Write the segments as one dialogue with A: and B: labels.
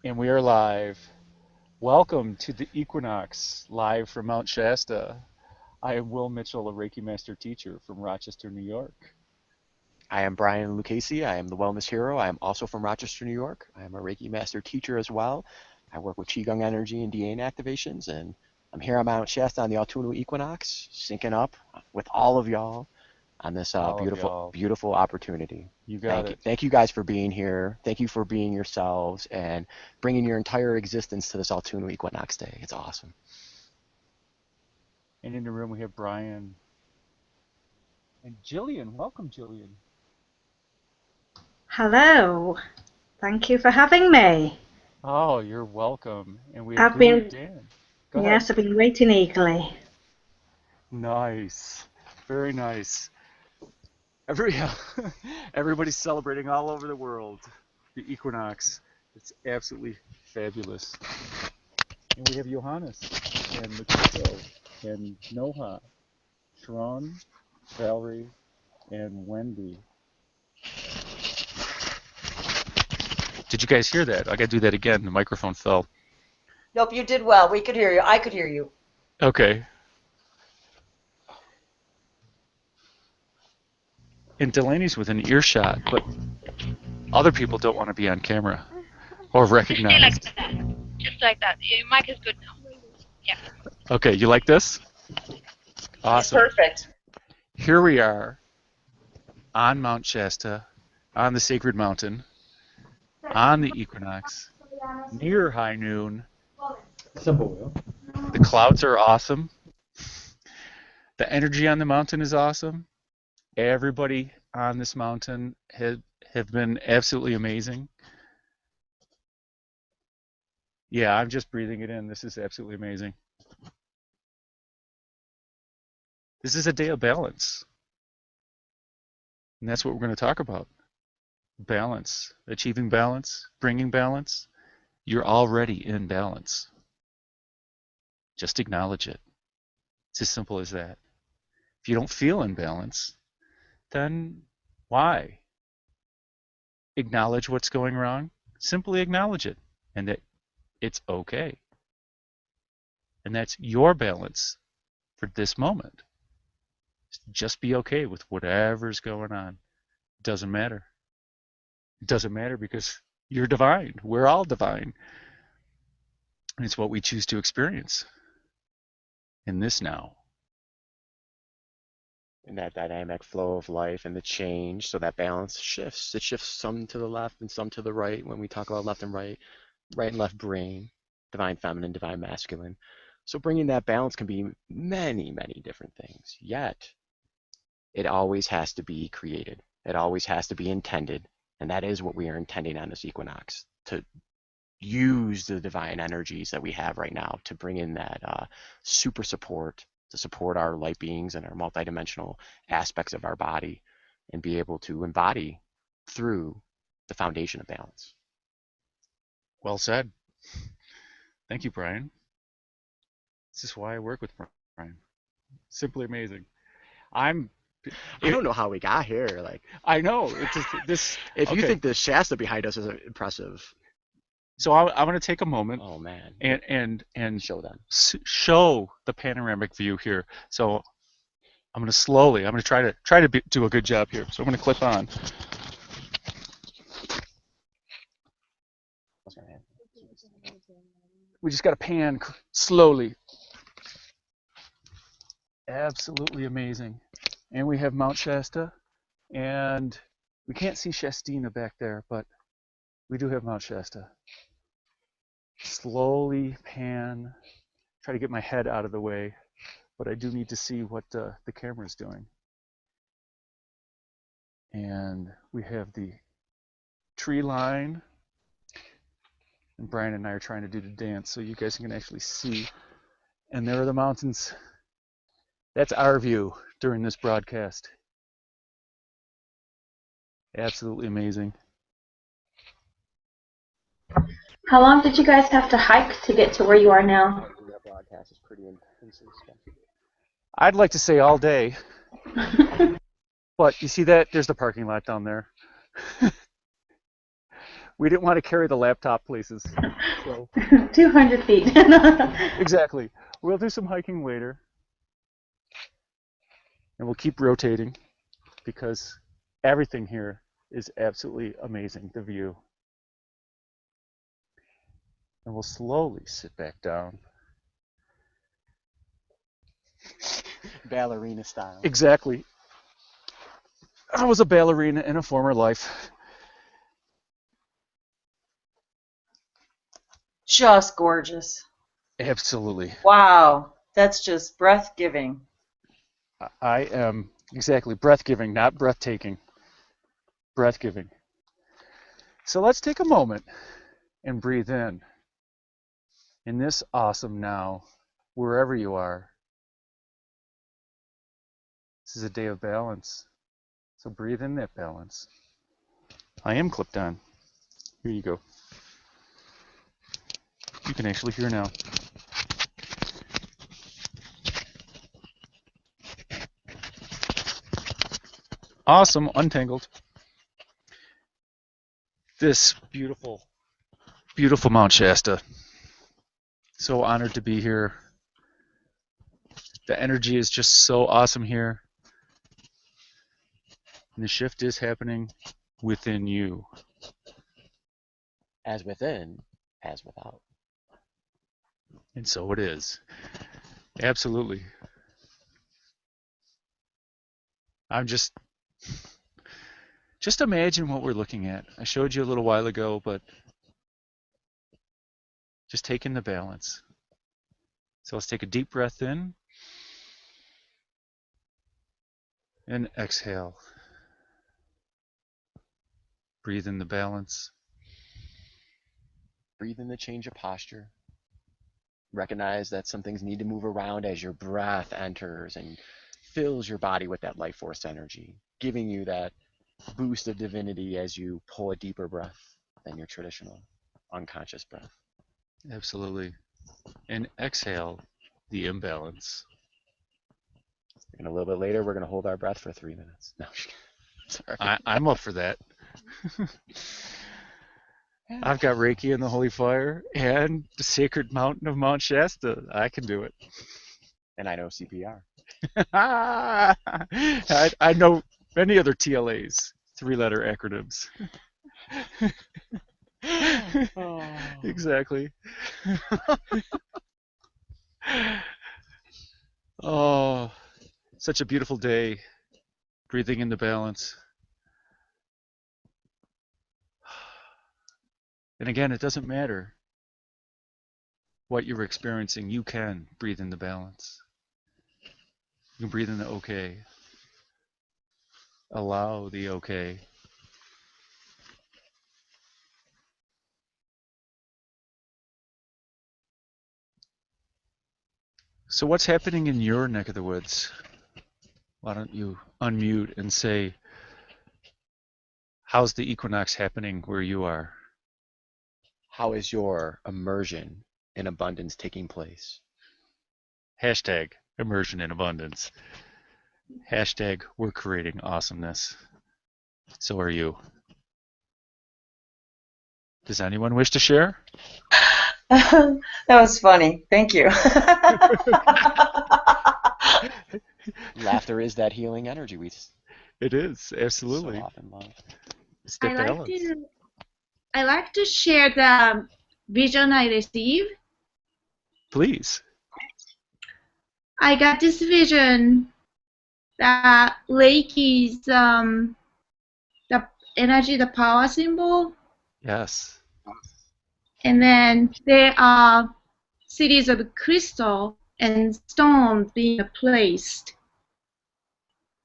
A: And we are live. Welcome to the Equinox, live from Mount Shasta. I am Will Mitchell, a Reiki Master Teacher from Rochester, New York.
B: I am Brian Lucchese. I am the Wellness Hero. I am also from Rochester, New York. I am a Reiki Master Teacher as well. I work with Qigong energy and DNA activations, and I'm here on Mount Shasta on the autumnal equinox, syncing up with all of y'all on this
A: All of
B: beautiful,
A: y'all.
B: beautiful opportunity.
A: You got
B: Thank you.
A: it.
B: Thank you guys for being here. Thank you for being yourselves and bringing your entire existence to this autumnal equinox day. It's awesome.
A: And in the room we have Brian and Jillian. Welcome, Jillian.
C: Hello. Thank you for having me.
A: Oh, you're welcome. And we have
C: I've
A: Guru
C: been,
A: Dan. Go ahead.
C: yes, I've been waiting eagerly.
A: Nice. Very nice. Every, everybody's celebrating all over the world the equinox. It's absolutely fabulous. And we have Johannes and Makiko and Noha, Sharon, Valerie, and Wendy. Did you guys hear that? I gotta do that again. The microphone fell.
D: Nope, you did well. We could hear you. I could hear you.
A: Okay. And Delaney's within earshot, but other people don't want to be on camera or
E: Just stay like
A: recognized.
E: that. Just like that. Your mic is good now. Yeah.
A: Okay, you like this? Awesome.
D: Perfect.
A: Here we are on Mount Shasta, on the sacred mountain, on the equinox, near high noon. The clouds are awesome. The energy on the mountain is awesome. Everybody on this mountain have been absolutely amazing. Yeah, I'm just breathing it in. This is absolutely amazing. This is a day of balance. And that's what we're going to talk about. Balance, achieving balance, bringing balance. You're already in balance. Just acknowledge it. It's as simple as that. If you don't feel in balance, then why? Acknowledge what's going wrong. Simply acknowledge it and that it's okay. And that's your balance for this moment. Just be okay with whatever's going on. It doesn't matter. It doesn't matter because you're divine. We're all divine. And it's what we choose to experience in this now.
B: In that dynamic flow of life and the change, so that balance shifts. It shifts some to the left and some to the right when we talk about left and right, right and left brain, divine feminine, divine masculine. So bringing that balance can be many, many different things. Yet, it always has to be created. It always has to be intended. And that is what we are intending on this equinox, to use the divine energies that we have right now to bring in that super support, to support our light beings and our multidimensional aspects of our body and be able to embody through the foundation of balance.
A: Well said. Thank you, Brian. This is why I work with Brian. Simply amazing.
B: I don't know how we got here.
A: I know. It's just this.
B: If you
A: Okay.
B: think the Shasta behind us is impressive,
A: So I'm going to take a moment
B: oh man,
A: and
B: show them.
A: show the panoramic view here. So I'm going to slowly. I'm going to try to do a good job here. So I'm going to clip on. We just got to pan slowly. Absolutely amazing. And we have Mount Shasta, and we can't see Shastina back there, but we do have Mount Shasta. Slowly pan, try to get my head out of the way, but I do need to see what the camera is doing. And we have the tree line, and Brian and I are trying to do the dance so you guys can actually see. And there are the mountains. That's our view during this broadcast. Absolutely amazing.
C: How long did you guys have to hike to get to where you are now?
B: That broadcast is pretty intense.
A: I'd like to say all day, but you see that? There's the parking lot down there. we didn't want to carry the laptop places. So
C: 200 feet.
A: exactly. We'll do some hiking later. And we'll keep rotating because everything here is absolutely amazing, the view. And we'll slowly sit back down.
B: Ballerina style.
A: Exactly. I was a ballerina in a former life.
D: Just gorgeous.
A: Absolutely.
D: Wow. That's just breath-giving.
A: I am exactly breath-giving, not breathtaking. Breath-giving. So let's take a moment and breathe in this awesome now, wherever you are. This is a day of balance. So breathe in that balance. I am clipped on. Here you go. You can actually hear now. Awesome, untangled. This beautiful, beautiful Mount Shasta. So honored to be here. The energy is just so awesome here. And the shift is happening within you.
B: As within, as without.
A: And so it is. Absolutely. I'm just imagine what we're looking at. I showed you a little while ago, but just taking the balance. So let's take a deep breath in and exhale. Breathe in the balance.
B: Breathe in the change of posture. Recognize that some things need to move around as your breath enters and fills your body with that life force energy, giving you that boost of divinity as you pull a deeper breath than your traditional unconscious breath.
A: Absolutely. And exhale the imbalance.
B: And a little bit later, we're going to hold our breath for 3 minutes. No, sorry.
A: I'm up for that. I've got Reiki and the Holy Fire and the sacred mountain of Mount Shasta. I can do it.
B: And I know CPR.
A: I know many other TLAs, 3-letter acronyms.
B: Oh.
A: Exactly. Oh, such a beautiful day. Breathing into balance. And again, it doesn't matter what you're experiencing. You can breathe into balance. You can breathe into okay. Allow the okay. So what's happening in your neck of the woods? Why don't you unmute and say, how's the equinox happening where you are?
B: How is your immersion in abundance taking place?
A: Hashtag immersion in abundance. Hashtag we're creating awesomeness. So are you. Does anyone wish to share?
D: That was funny. Thank you.
B: Laughter is that healing energy we
A: It is, absolutely.
B: so often love.
A: It's the balance.
F: I like to share the vision I received.
A: Please.
F: I got this vision that lake is the energy, the power symbol,
A: Yes.
F: and then there are series of crystal and stones being placed.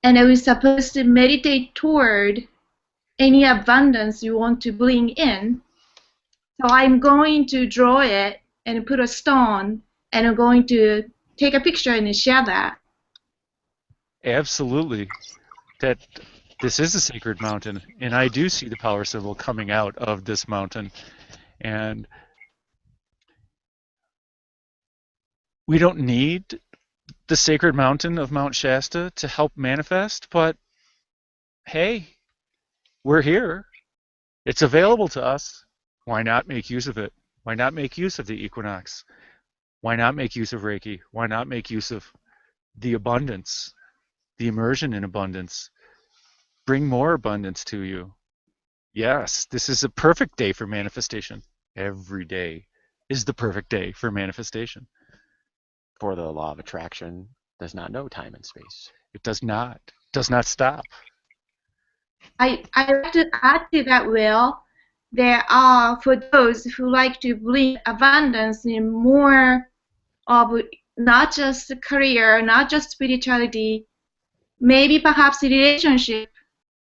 F: And we're supposed to meditate toward any abundance you want to bring in. So I'm going to draw it and put a stone, and I'm going to take a picture and share that.
A: Absolutely. That this is a sacred mountain, and I do see the power symbol coming out of this mountain. And we don't need the sacred mountain of Mount Shasta to help manifest, but hey, we're here. It's available to us. Why not make use of it? Why not make use of the equinox? Why not make use of Reiki? Why not make use of the abundance, the immersion in abundance? Bring more abundance to you. Yes, this is a perfect day for manifestation. Every day is the perfect day for manifestation.
B: For the law of attraction does not know time and space.
A: It does not stop.
F: I like to add to that, Will. There are, for those who like to bring abundance in more of not just career, not just spirituality, maybe perhaps relationship.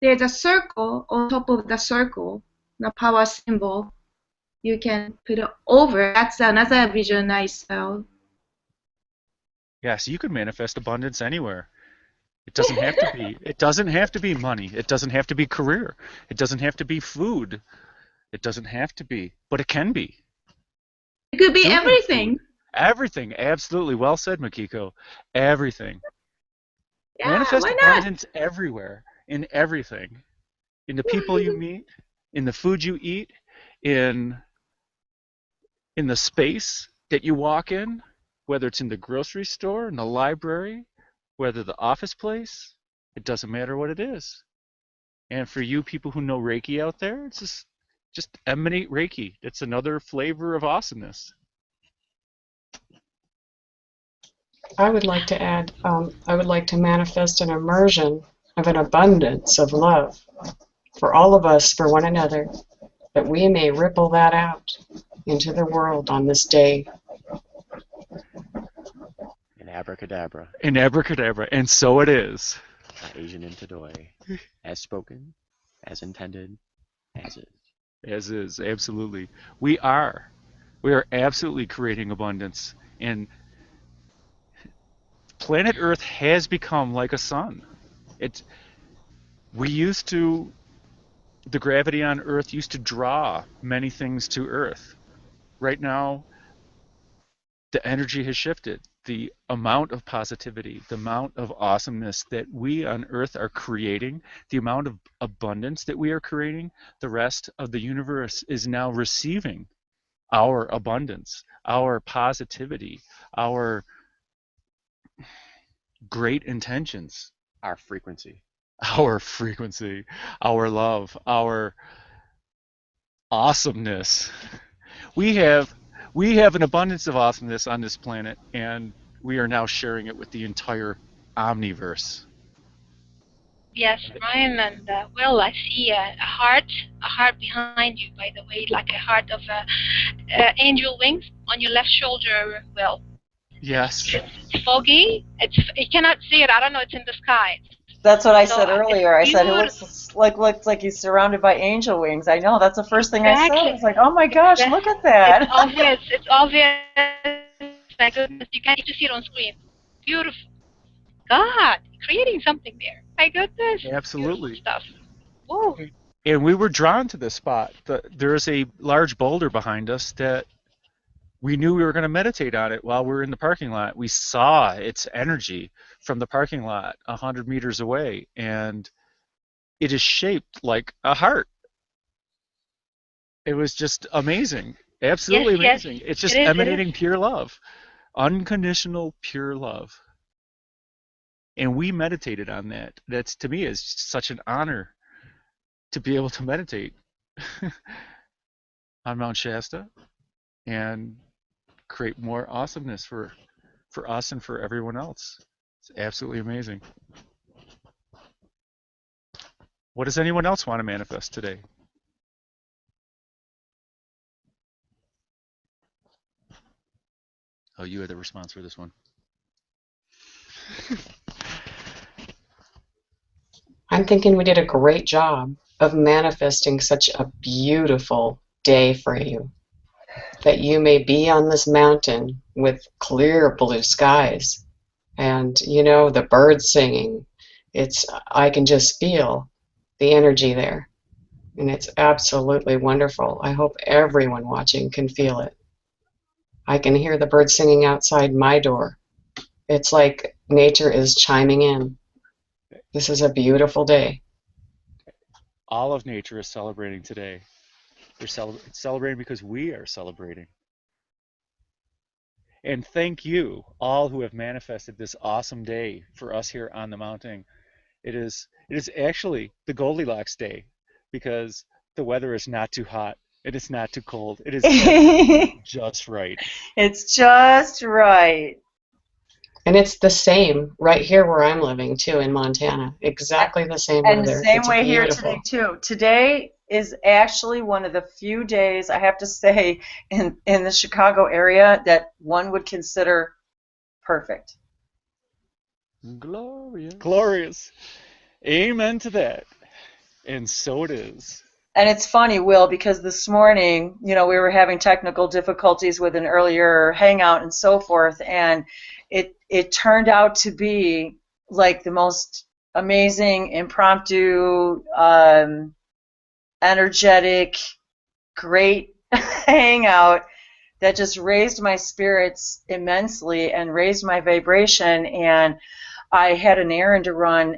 F: There's a circle on top of the circle, the power symbol. You can put it over. That's another vision I saw.
A: Yes, you can manifest abundance anywhere. It doesn't have to be. It doesn't have to be money. It doesn't have to be career. It doesn't have to be food. It doesn't have to be, but it can be.
F: It could be
A: Doing
F: everything.
A: food. Everything. Absolutely. Well said, Makiko. Everything.
F: Yeah,
A: Manifest
F: why not?
A: abundance everywhere, in everything, in the people you meet, in the food you eat, in the space that you walk in, whether it's in the grocery store, in the library, whether the office place, it doesn't matter what it is. And for you people who know Reiki out there, it's just emanate Reiki. It's another flavor of awesomeness.
G: I would like to add, I would like to manifest an immersion of an abundance of love for all of us, for one another, that we may ripple that out into the world on this day.
B: In abracadabra.
A: In abracadabra, and so it is.
B: Asian into doi. As spoken, as intended, as is.
A: As is, absolutely. We are absolutely creating abundance, and planet Earth has become like a sun. The gravity on Earth used to draw many things to Earth. Right now, the energy has shifted. The amount of positivity, the amount of awesomeness that we on Earth are creating, the amount of abundance that we are creating, the rest of the universe is now receiving our abundance, our positivity, our great intentions,
B: Our frequency.
A: our love, our awesomeness. We have an abundance of awesomeness on this planet, and we are now sharing it with the entire omniverse.
E: Yes, Ryan and Will, I see a heart behind you, by the way, like a heart of angel wings on your left shoulder, Will.
A: Yes.
E: It's foggy. You cannot see it. I don't know. It's in the sky.
D: That's what I
E: So,
D: said earlier. I said it
E: beautiful.
D: looks like he's surrounded by angel wings. I know. That's the first thing I said. I
E: Exactly.
D: was like, oh my gosh, look at that.
E: It's obvious. It's obvious. My goodness, you can't even see it on screen. Beautiful. God, creating something there. My goodness.
A: Absolutely.
E: Beautiful stuff. Whoa.
A: And we were drawn to this spot. There is a large boulder behind us that we knew we were going to meditate on it while we were in the parking lot. We saw its energy from the parking lot 100 meters away, and it is shaped like a heart. It was just amazing. Absolutely amazing.
E: Yes,
A: It's just
E: it is,
A: emanating pure love. Unconditional pure love. And we meditated on that. That's, to me, is such an honor to be able to meditate on Mount Shasta and create more awesomeness for us and for everyone else. It's absolutely amazing. What does anyone else want to manifest today? Oh, you had the response for this one.
G: I'm thinking we did a great job of manifesting such a beautiful day for you, that you may be on this mountain with clear blue skies and, you know, the birds singing. I can just feel the energy there, and it's absolutely wonderful. I hope everyone watching can feel it. I can hear the birds singing outside my door. It's like nature is chiming in. This is a beautiful day.
A: All of nature is celebrating today. They're celebrating because we are celebrating. And thank you, all who have manifested this awesome day for us here on the mountain. It is actually the Goldilocks day because the weather is not too hot. It is not too cold. It is just right.
D: It's just right.
G: And it's the same right here where I'm living too in Montana. Exactly the same
D: And the
G: weather.
D: same
G: It's
D: way here
G: beautiful.
D: today too. Today is actually one of the few days, I have to say, in the Chicago area that one would consider perfect.
B: Glorious.
A: Glorious. Amen to that. And so it is.
D: And it's funny, Will, because this morning, we were having technical difficulties with an earlier hangout and so forth, and it turned out to be like the most amazing, impromptu, energetic, great hangout that just raised my spirits immensely and raised my vibration. And I had an errand to run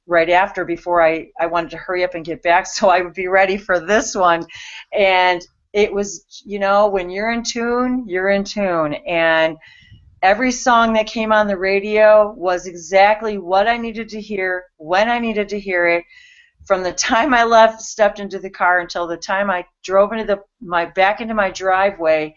D: right after before I wanted to hurry up and get back so I would be ready for this one. And it was, when you're in tune, you're in tune. And every song that came on the radio was exactly what I needed to hear, when I needed to hear it. From the time I stepped into the car until the time I drove into back into my driveway,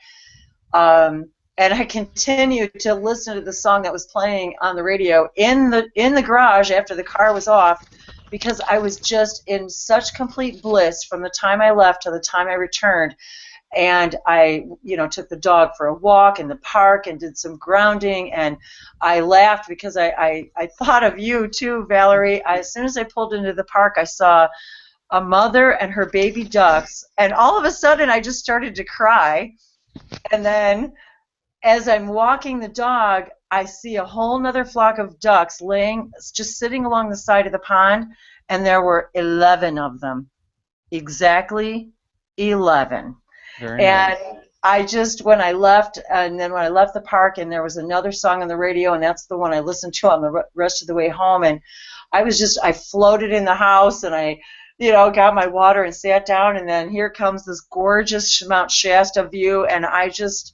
D: and I continued to listen to the song that was playing on the radio in the garage after the car was off, because I was just in such complete bliss from the time I left to the time I returned. And I, took the dog for a walk in the park and did some grounding, and I laughed because I thought of you too, Valerie. As soon as I pulled into the park, I saw a mother and her baby ducks, and all of a sudden I just started to cry. And then as I'm walking the dog, I see a whole nother flock of ducks just sitting along the side of the pond, and there were 11 of them. Exactly 11.
A: Very
D: And
A: nice.
D: I just, when I left the park, and there was another song on the radio, and that's the one I listened to on the rest of the way home, and I floated in the house, and I, got my water and sat down, and then here comes this gorgeous Mount Shasta view, and I just,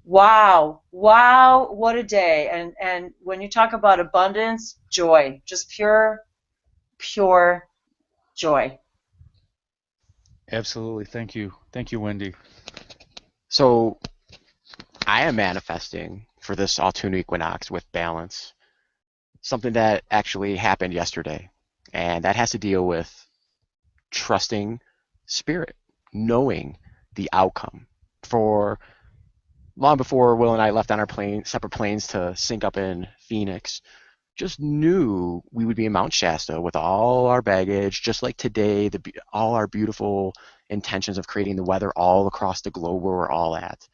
D: wow, what a day. And when you talk about abundance, joy, just pure joy.
A: Absolutely. Thank you. Thank you, Wendy.
B: So I am manifesting for this autumn equinox with balance, something that actually happened yesterday. And that has to deal with trusting spirit, knowing the outcome. For long before Will and I left on our separate planes to sync up in Phoenix, just knew we would be in Mount Shasta with all our baggage, just like today, all our beautiful intentions of creating the weather all across the globe where we're all at.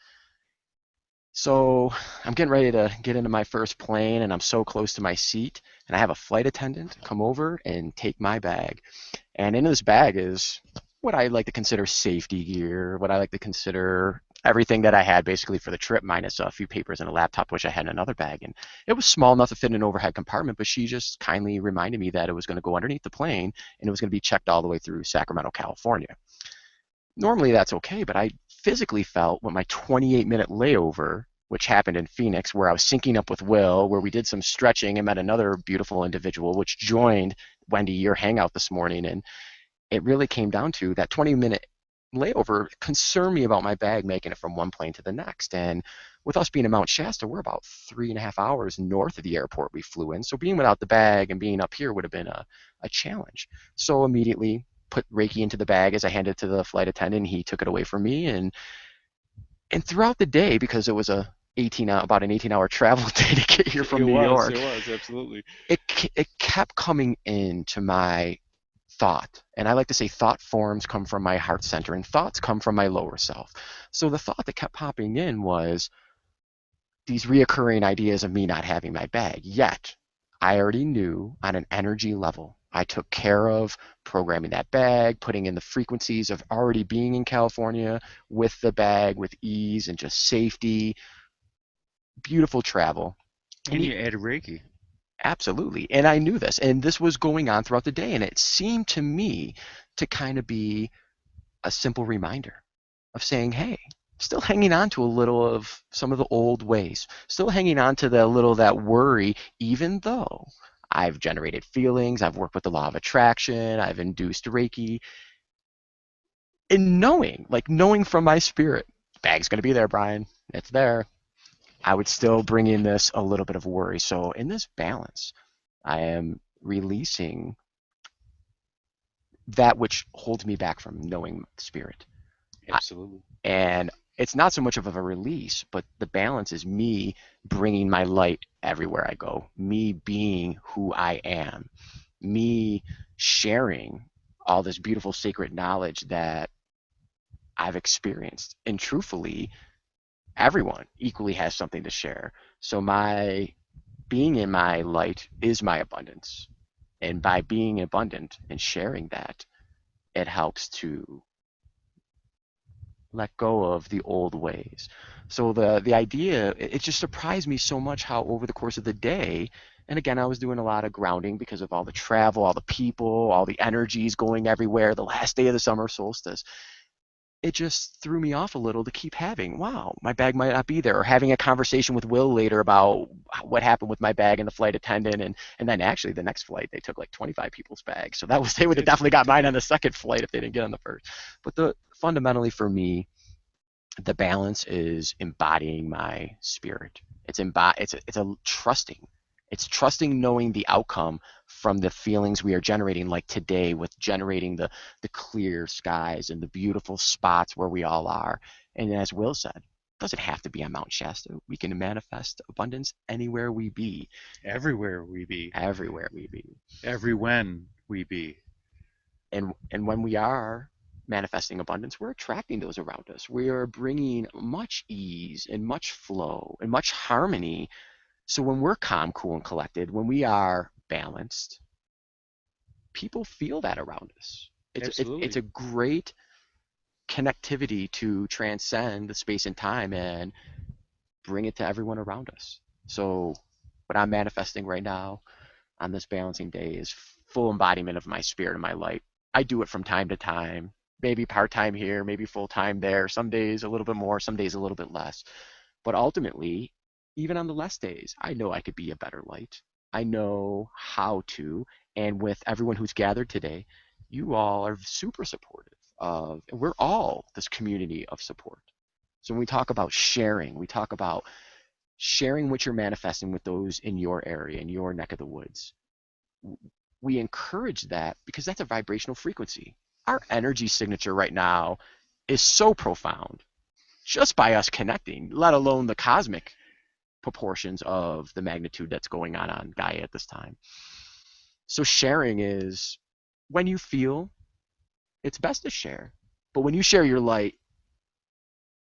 B: So I'm getting ready to get into my first plane, and I'm so close to my seat, and I have a flight attendant come over and take my bag. And in this bag is what I like to consider safety gear, what I like to consider everything that I had basically for the trip, minus a few papers and a laptop, which I had in another bag. And it was small enough to fit in an overhead compartment, but she just kindly reminded me that it was going to go underneath the plane, and it was going to be checked all the way through Sacramento, California. Normally that's okay, but I physically felt with my 28-minute layover, which happened in Phoenix, where I was syncing up with Will, where we did some stretching and met another beautiful individual, which joined Wendy, your hangout this morning. And it really came down to that 20-minute layover concerned me about my bag making it from one plane to the next. And with us being in Mount Shasta, we're about 3.5 hours north of the airport we flew in. So being without the bag and being up here would have been a challenge. So immediately put Reiki into the bag as I handed it to the flight attendant. He took it away from me. And throughout the day, because it was about an 18-hour travel day to get here from New York.
A: It was, absolutely.
B: It kept coming into my thought. And I like to say thought forms come from my heart center, and thoughts come from my lower self. So the thought that kept popping in was these reoccurring ideas of me not having my bag. Yet, I already knew on an energy level, I took care of programming that bag, putting in the frequencies of already being in California with the bag, with ease and just safety. Beautiful travel.
A: And you added Reiki.
B: Absolutely. And I knew this. And this was going on throughout the day. And it seemed to me to kind of be a simple reminder of saying, hey, still hanging on to a little of some of the old ways, still hanging on to the little that worry, even though I've generated feelings, I've worked with the law of attraction, I've induced Reiki, and knowing from my spirit, bag's going to be there, Brian. It's there. I would still bring in this a little bit of worry. So in this balance, I am releasing that which holds me back from knowing spirit.
A: Absolutely.
B: And it's not so much of a release, but the balance is me bringing my light everywhere I go, me being who I am, me sharing all this beautiful sacred knowledge that I've experienced. And truthfully, everyone equally has something to share. So my being in my light is my abundance. And by being abundant and sharing that, it helps to let go of the old ways. So the idea, it just surprised me so much how over the course of the day, and again, I was doing a lot of grounding because of all the travel, all the people, all the energies going everywhere, the last day of the summer solstice. It just threw me off a little to keep having, wow, my bag might not be there, or having a conversation with Will later about what happened with my bag and the flight attendant, and then actually the next flight they took like 25 people's bags, so they would have definitely got mine on the second flight if they didn't get on the first. But fundamentally for me, the balance is embodying my spirit. It's a trusting. It's trusting knowing the outcome from the feelings we are generating, like today with generating the clear skies and the beautiful spots where we all are. And as Will said, it doesn't have to be on Mount Shasta. We can manifest abundance anywhere we be.
A: Everywhere we be.
B: Everywhere we be.
A: Every when we be.
B: And when we are manifesting abundance, we're attracting those around us. We are bringing much ease and much flow and much harmony. So when we're calm, cool, and collected, when we are balanced, people feel that around us. It's a great connectivity to transcend the space and time and bring it to everyone around us. So what I'm manifesting right now on this balancing day is full embodiment of my spirit and my light. I do it from time to time, maybe part-time here, maybe full-time there, some days a little bit more, some days a little bit less. But ultimately, even on the less days, I know I could be a better light. I know how to, and with everyone who's gathered today, you all are super supportive of, and we're all this community of support. So when we talk about sharing, we talk about sharing what you're manifesting with those in your area, in your neck of the woods. We encourage that because that's a vibrational frequency. Our energy signature right now is so profound just by us connecting, let alone the cosmic proportions of the magnitude that's going on Gaia at this time. So sharing is when you feel it's best to share. But when you share your light,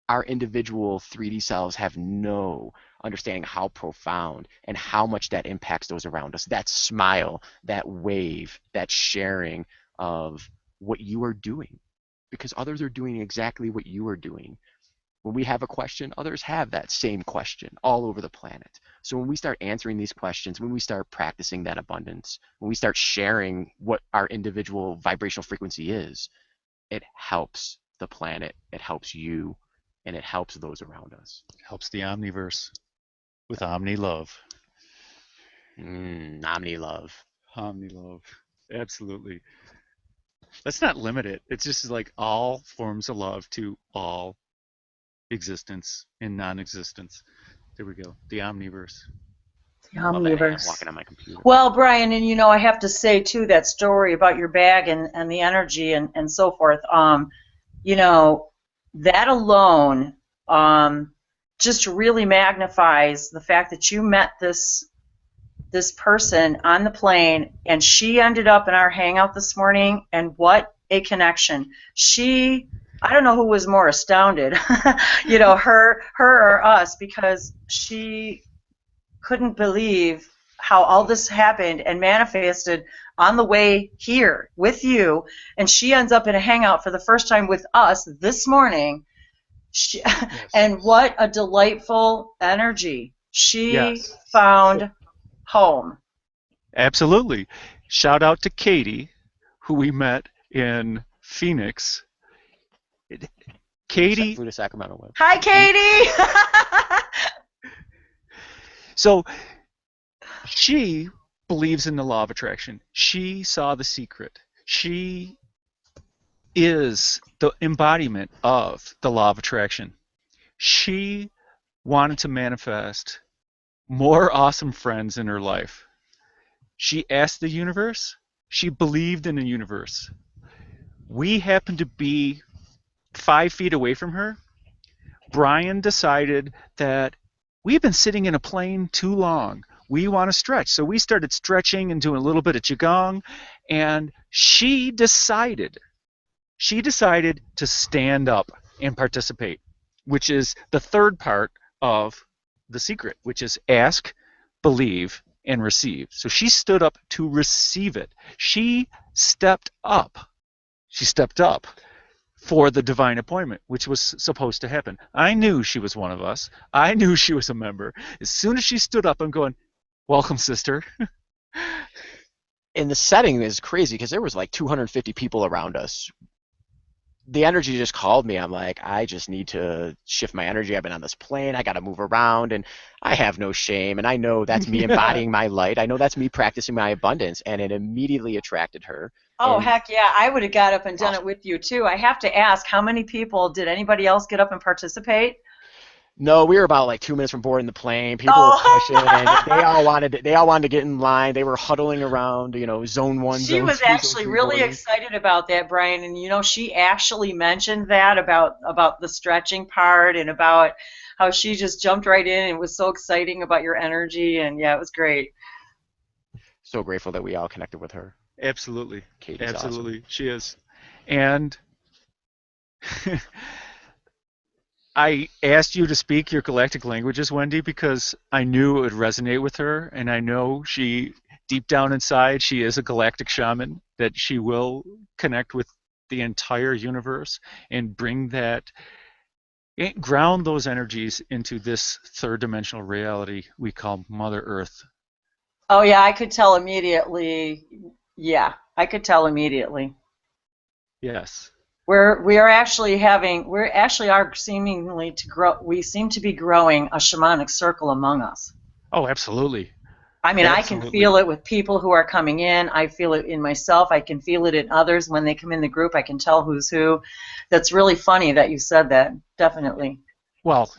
B: our individual 3D selves have no understanding how profound and how much that impacts those around us. That smile, that wave, that sharing of what you are doing, because others are doing exactly what you are doing. When we have a question, others have that same question all over the planet. So when we start answering these questions, when we start practicing that abundance, when we start sharing what our individual vibrational frequency is, it helps the planet, it helps you, and it helps those around us.
A: It helps the omniverse with omni love.
B: Omni love.
A: Omni love. Absolutely. Let's not limit it. It's just like all forms of love to all existence and non-existence. There we go. The omniverse.
D: The
B: I'm
D: omniverse.
B: walking on my computer.
D: Well, Brian, and I have to say too, that story about your bag and the energy and so forth, that alone just really magnifies the fact that you met this person on the plane, and she ended up in our hangout this morning, and what a connection. I don't know who was more astounded, her or us, because she couldn't believe how all this happened and manifested on the way here with you, and she ends up in a hangout for the first time with us this morning. Yes. And what a delightful energy. She found home.
A: Absolutely. Shout out to Katie, who we met in Phoenix. Katie.
B: Flew to Sacramento with.
D: Hi, Katie.
A: So she believes in the law of attraction. She saw the secret. She is the embodiment of the law of attraction. She wanted to manifest more awesome friends in her life. She asked the universe. She believed in the universe. We happened to be 5 feet away from her. Brian decided that we've been sitting in a plane too long. We want to stretch. So we started stretching and doing a little bit of qigong, and she decided to stand up and participate, which is the third part of the secret, which is ask, believe, and receive. So she stood up to receive it. She stepped up. She stepped up for the divine appointment, which was supposed to happen. I knew she was one of us. I knew she was a member. As soon as she stood up, I'm going, welcome, sister.
B: And the setting is crazy because there was like 250 people around us. The energy just called me. I'm like, I just need to shift my energy. I've been on this plane. I got to move around, and I have no shame. And I know that's me embodying my light. I know that's me practicing my abundance, and it immediately attracted her.
D: Oh,
B: And
D: heck yeah. I would have got up and done it with you, too. I have to ask, how many people, did anybody else get up and participate?
B: no, we were about like 2 minutes from boarding the plane. People were pushing, and they all wanted to get in line. They were huddling around, zone 1,
D: She
B: zone
D: was
B: 2, zone
D: actually
B: 3
D: really
B: boarding.
D: excited about that, Brian. And she actually mentioned that about the stretching part and about how she just jumped right in and was so exciting about your energy. And yeah, it was great.
B: So grateful that we all connected with her.
A: Absolutely.
B: Katie's
A: Absolutely. Awesome. She is. And I asked you to speak your galactic languages, Wendy, because I knew it would resonate with her, and I know she, deep down inside, she is a galactic shaman, that she will connect with the entire universe and bring that, ground those energies into this third dimensional reality we call Mother Earth.
D: Oh, yeah, I could tell immediately. Yeah, I could tell immediately.
A: Yes.
D: We're actually seemingly to grow. We seem to be growing a shamanic circle among us.
A: Oh, absolutely.
D: I mean,
A: Absolutely.
D: I can feel it with people who are coming in. I feel it in myself. I can feel it in others when they come in the group. I can tell who's who. That's really funny that you said that. Definitely.
A: Well,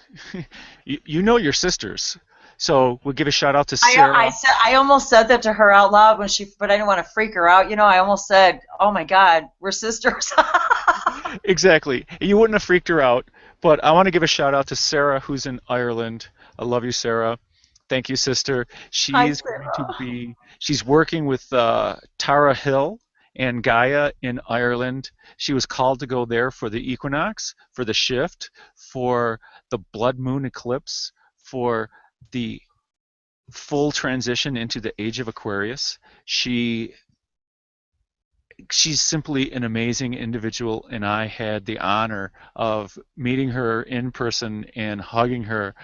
A: you know your sisters. So we'll give a shout out to Sarah.
D: I almost said that to her out loud but I didn't want to freak her out. I almost said, "Oh my God, we're sisters."
A: Exactly. You wouldn't have freaked her out, but I want to give a shout out to Sarah, who's in Ireland. I love you, Sarah. Thank you, sister. She's working with Tara Hill and Gaia in Ireland. She was called to go there for the equinox, for the shift, for the blood moon eclipse, for the full transition into the age of Aquarius. She's simply an amazing individual, and I had the honor of meeting her in person and hugging her.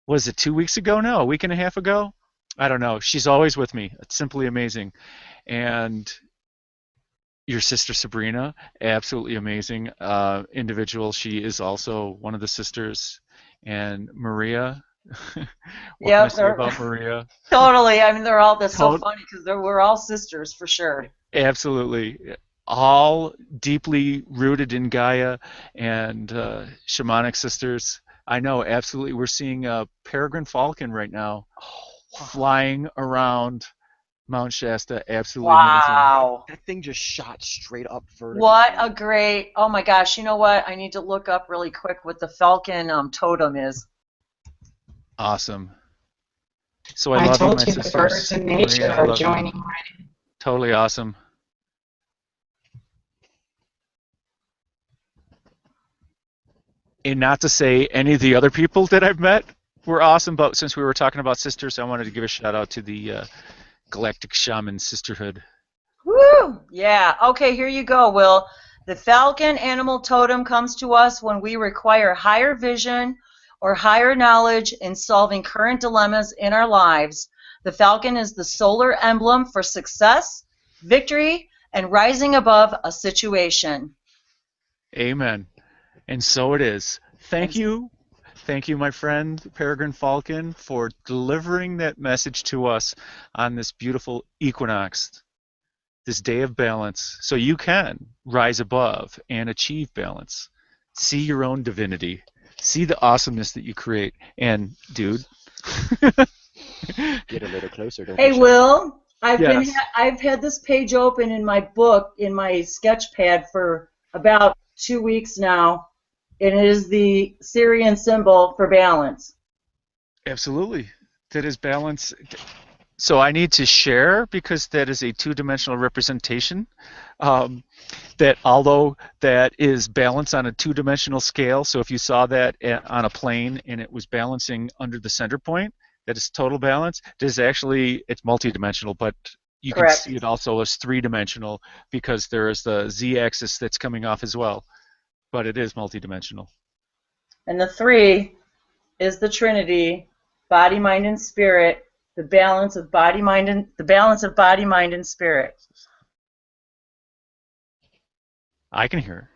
A: Was it 2 weeks ago? No, a week and a half ago? I don't know. She's always with me. It's simply amazing. And your sister Sabrina, absolutely amazing individual. She is also one of the sisters. And Maria, what can I say about Maria?
D: Totally. I mean, that's so funny because we're all sisters for sure.
A: Absolutely. All deeply rooted in Gaia and shamanic sisters. I know, absolutely. We're seeing a peregrine falcon right now flying around Mount Shasta. Absolutely
D: wow.
A: amazing.
B: That thing just shot straight up vertically.
D: What a great, oh my gosh, you know what? I need to look up really quick what the falcon totem is.
A: Awesome. So I love
G: told
A: you, my
G: you
A: sisters.
G: the birds and nature
A: Maria,
G: are joining already.
A: Totally awesome. And not to say any of the other people that I've met were awesome, but since we were talking about sisters, I wanted to give a shout out to the Galactic Shaman Sisterhood.
D: Woo! Yeah. Okay, here you go, Will. The falcon animal totem comes to us when we require higher vision or higher knowledge in solving current dilemmas in our lives. The falcon is the solar emblem for success, victory, and rising above a situation.
A: Amen. And so it is. Thank you. Thank you, my friend, Peregrine Falcon, for delivering that message to us on this beautiful equinox, this day of balance, so you can rise above and achieve balance. See your own divinity. See the awesomeness that you create. And, dude.
B: Get a little closer. Don't
D: Hey,
B: be shy.
D: Will, I've
A: Yes.
D: I've had this page open in my book, in my sketch pad for about 2 weeks now. It is the Syrian symbol for balance.
A: Absolutely. That is balance. So I need to share because that is a two-dimensional representation. That although that is balance on a two-dimensional scale, so if you saw that on a plane and it was balancing under the center point, that is total balance. It's multi-dimensional, but you
D: Correct.
A: can see it also as three-dimensional because there is the z-axis that's coming off as well. But it is multi-dimensional.
D: And the 3 is the Trinity, body, mind, and spirit. The balance of body, mind, and spirit.
A: I can hear.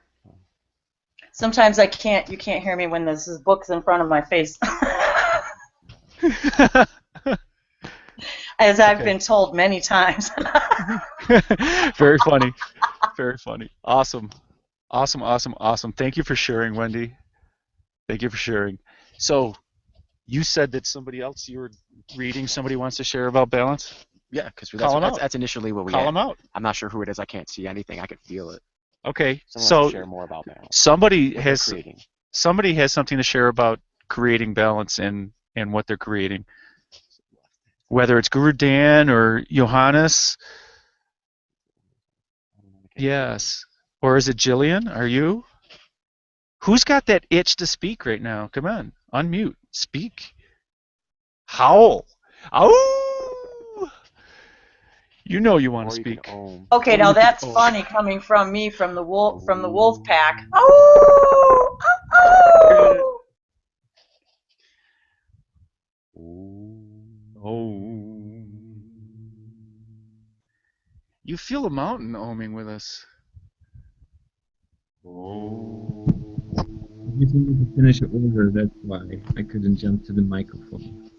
D: Sometimes I can't. You can't hear me when this book's in front of my face. As I've been told many times.
A: Very funny. Very funny. Awesome. Awesome, awesome, awesome. Thank you for sharing, Wendy. Thank you for sharing. So, you said that somebody else you were reading, somebody wants to share about balance?
B: Yeah, because
A: Call 'em out.
B: that's initially what we
A: Call
B: had.
A: them out.
B: I'm not sure who it is. I can't see anything. I can feel it.
A: Okay.
B: Someone
A: So,
B: wants to share more about balance.
A: somebody
B: What they're
A: has
B: creating.
A: something to share about creating balance and what they're creating. Whether it's Guru Dan or Johannes. Yes. Or is it Jillian? Are you? Who's got that itch to speak right now? Come on. Unmute. Speak. Howl. Ow! You know you want
B: Or
A: to
B: you
A: speak.
B: can own.
D: Okay,
A: Or
D: now
A: you could
D: that's
A: own.
D: funny coming from me, from the wolf pack. Oh! Oh!
A: Oh. You feel a mountain ohming with us.
H: Oh. You wanted to finish an order, that's why I couldn't jump to the microphone.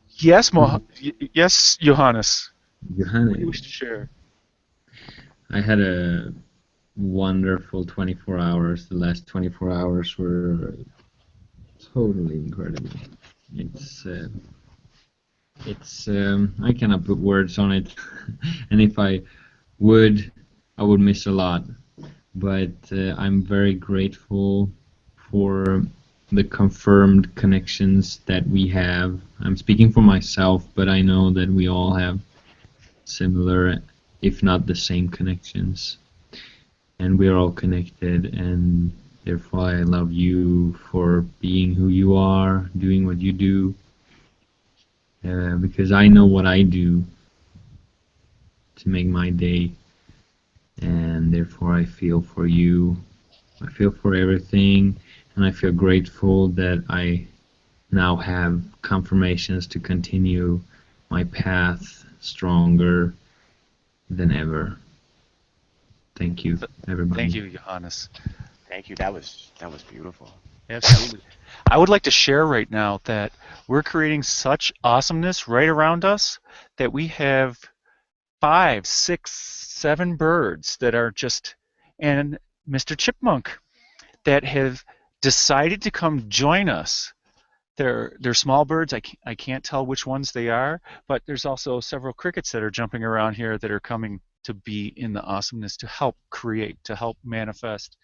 A: Yes, yes, Johannes. What do you
H: Johannes,
A: wish to share?
H: I had a wonderful 24 hours. The last 24 hours were totally incredible. I cannot put words on it, and if I would miss a lot. But I'm very grateful for the confirmed connections that we have. I'm speaking for myself, but I know that we all have similar, if not the same connections. And we're all connected, and therefore I love you for being who you are, doing what you do, because I know what I do to make my day, and therefore I feel for you. I feel for everything, and I feel grateful that I now have confirmations to continue my path stronger than ever. Thank you, everybody.
A: Thank you, Johannes.
B: Thank you. That was beautiful.
A: Absolutely. I would like to share right now that we're creating such awesomeness right around us that we have 5, 6, 7 birds that are just, and Mr. Chipmunk, that have decided to come join us. They're small birds. I can't tell which ones they are, but there's also several crickets that are jumping around here that are coming to be in the awesomeness, to help create, to help manifest.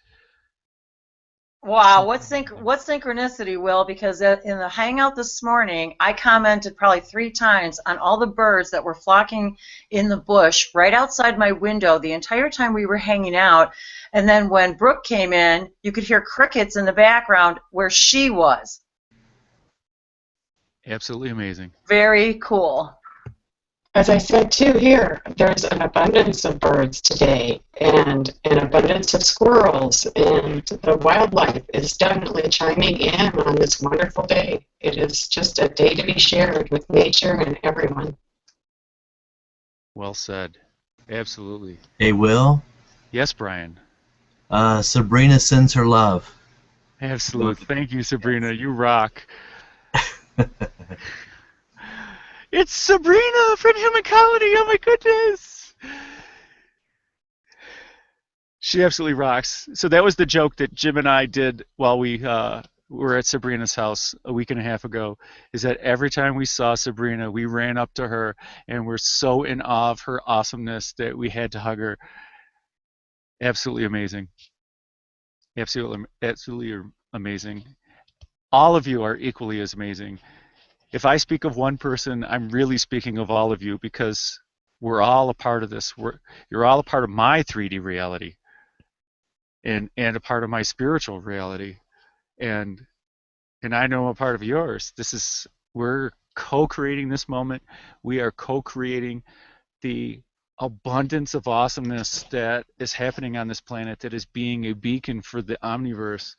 D: Wow, what synchronicity, Will? Because in the hangout this morning, I commented probably 3 times on all the birds that were flocking in the bush right outside my window the entire time we were hanging out. And then when Brooke came in, you could hear crickets in the background where she was.
A: Absolutely amazing.
D: Very cool.
G: As I said too here, there's an abundance of birds today and an abundance of squirrels, and the wildlife is definitely chiming in on this wonderful day. It is just a day to be shared with nature and everyone.
A: Well said. Absolutely.
I: Hey, Will.
A: Yes, Brian.
I: Sabrina sends her love.
A: Absolutely. Thank you, Sabrina. You rock. It's Sabrina from Human Colony. Oh my goodness. She absolutely rocks. So that was the joke that Jim and I did while we were at Sabrina's house a week and a half ago, is that every time we saw Sabrina, we ran up to her and we're so in awe of her awesomeness that we had to hug her. Absolutely amazing. Absolutely amazing. All of you are equally as amazing. If I speak of one person, I'm really speaking of all of you, because we're all a part of this. You're all a part of my 3D reality, and a part of my spiritual reality, and I know I'm a part of yours. We're co-creating this moment. We are co-creating the abundance of awesomeness that is happening on this planet, that is being a beacon for the omniverse.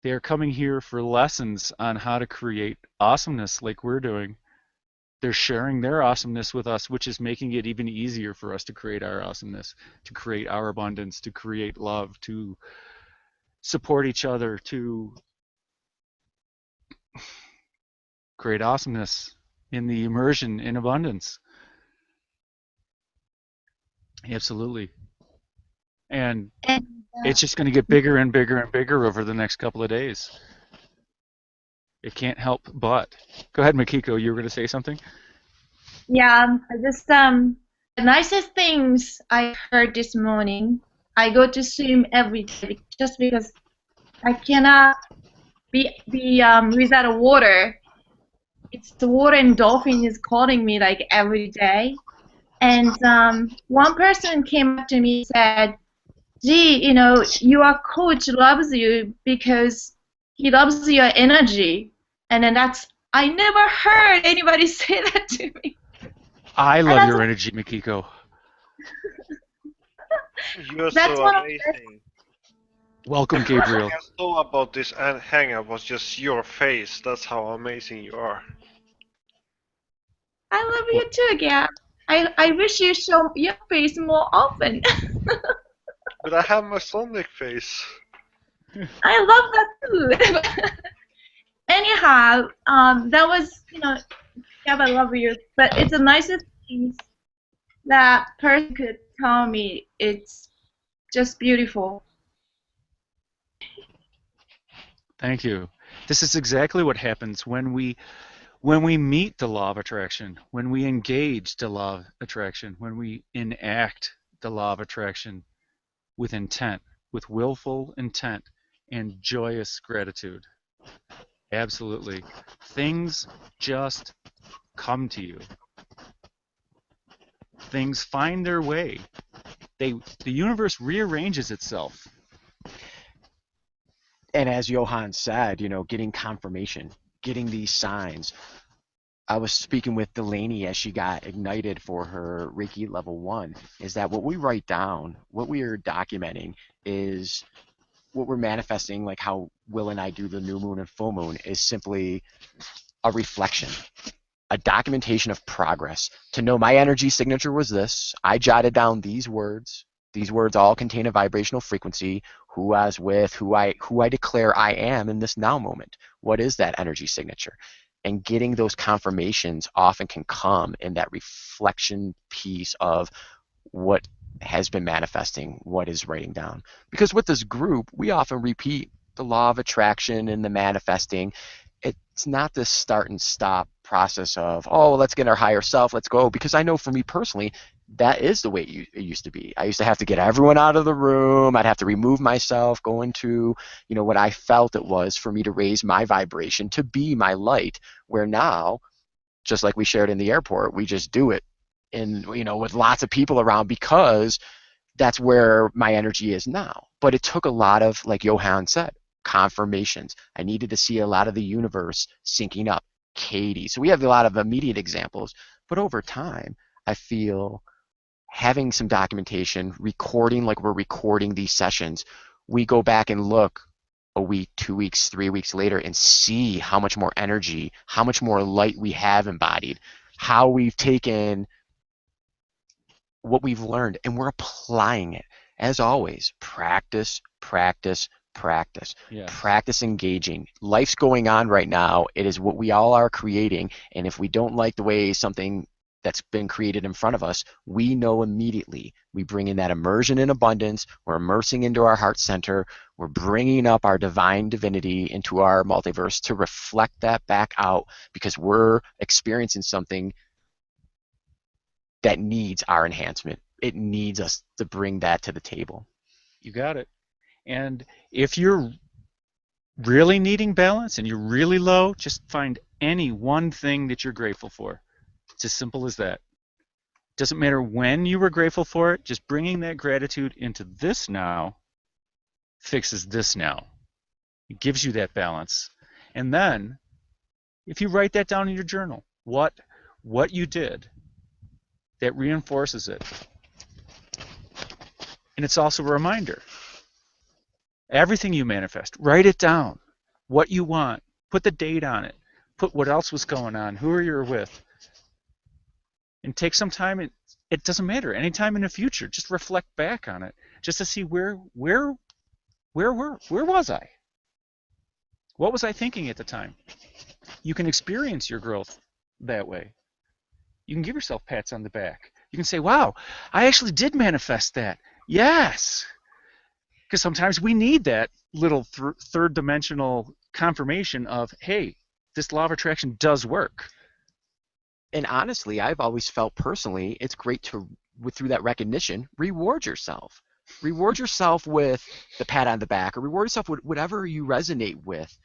A: They are coming here for lessons on how to create awesomeness like we're doing. They're sharing their awesomeness with us, which is making it even easier for us to create our awesomeness, to create our abundance, to create love, to support each other, to create awesomeness in the immersion in abundance. Absolutely. And it's just going to get bigger and bigger and bigger over the next couple of days. It can't help but. Go ahead, Makiko. You were going to say something?
F: Yeah, just the nicest things I heard this morning. I go to swim every day just because I cannot be without water. It's the water and dolphin is calling me like every day. And one person came up to me and said, "Gee, your coach loves you because he loves your energy." And then I never heard anybody say that to me.
A: I love your energy, Makiko.
J: You're so amazing.
A: Welcome, Gabriel.
J: I saw about this hangout was just your face. That's how amazing you are.
F: I love you too, Gab. I wish you show your face more often.
J: But I have my Sonic face.
F: I love that too. Anyhow, that was, Gab, I love you. But it's the nicest things that person could tell me. It's just beautiful.
A: Thank you. This is exactly what happens when we meet the law of attraction, when we engage the law of attraction, when we enact the law of attraction with intent, with willful intent and joyous gratitude. Absolutely. Things just come to you. Things find their way. The universe rearranges itself.
B: And as Johan said, getting confirmation, getting these signs. I was speaking with Delaney as she got ignited for her Reiki level 1, is that what we write down, what we are documenting is what we're manifesting, like how Will and I do the new moon and full moon, is simply a reflection, a documentation of progress. To know my energy signature was this, I jotted down these words. These words all contain a vibrational frequency, who I was with, who I declare I am in this now moment. What is that energy signature? And getting those confirmations often can come in that reflection piece of what has been manifesting, what is writing down. Because with this group, we often repeat the law of attraction and the manifesting. It's not this start and stop process of, oh, let's get our higher self, let's go. Because I know for me personally, that is the way it used to be. I used to have to get everyone out of the room. I'd have to remove myself, go into, what I felt it was for me to raise my vibration, to be my light. Where now, just like we shared in the airport, we just do it with lots of people around, because that's where my energy is now. But it took a lot of, like Johan said, confirmations. I needed to see a lot of the universe syncing up. Katie. So we have a lot of immediate examples, but over time, I feel having some documentation, recording like we're recording these sessions, we go back and look a week, 2 weeks, 3 weeks later and see how much more energy, how much more light we have embodied, how we've taken what we've learned and we're applying it. As always, practice, practice, practice.
A: Yes.
B: Practice engaging. Life's going on right now. It is what we all are creating. And if we don't like the way something that's been created in front of us, we know immediately. We bring in that immersion in abundance. We're immersing into our heart center. We're bringing up our divine divinity into our multiverse to reflect that back out because we're experiencing something that needs our enhancement. It needs us to bring that to the table.
A: You got it. And if you're really needing balance and you're really low, just find any one thing that you're grateful for. It's as simple as that. Doesn't matter when you were grateful for it, just bringing that gratitude into this now fixes this now. It gives you that balance. And then, if you write that down in your journal, what you did, that reinforces it. And it's also a reminder. Everything you manifest, write it down. What you want. Put the date on it. Put what else was going on. Who are you with. And take some time. It doesn't matter. Anytime in the future, just reflect back on it, just to see where was I? What was I thinking at the time? You can experience your growth that way. You can give yourself pats on the back. You can say, wow, I actually did manifest that. Yes. Because sometimes we need that little third dimensional confirmation of, hey, this law of attraction does work.
B: And honestly, I've always felt personally, it's great to, through that recognition, reward yourself. Reward yourself with the pat on the back, or reward yourself with whatever you resonate with.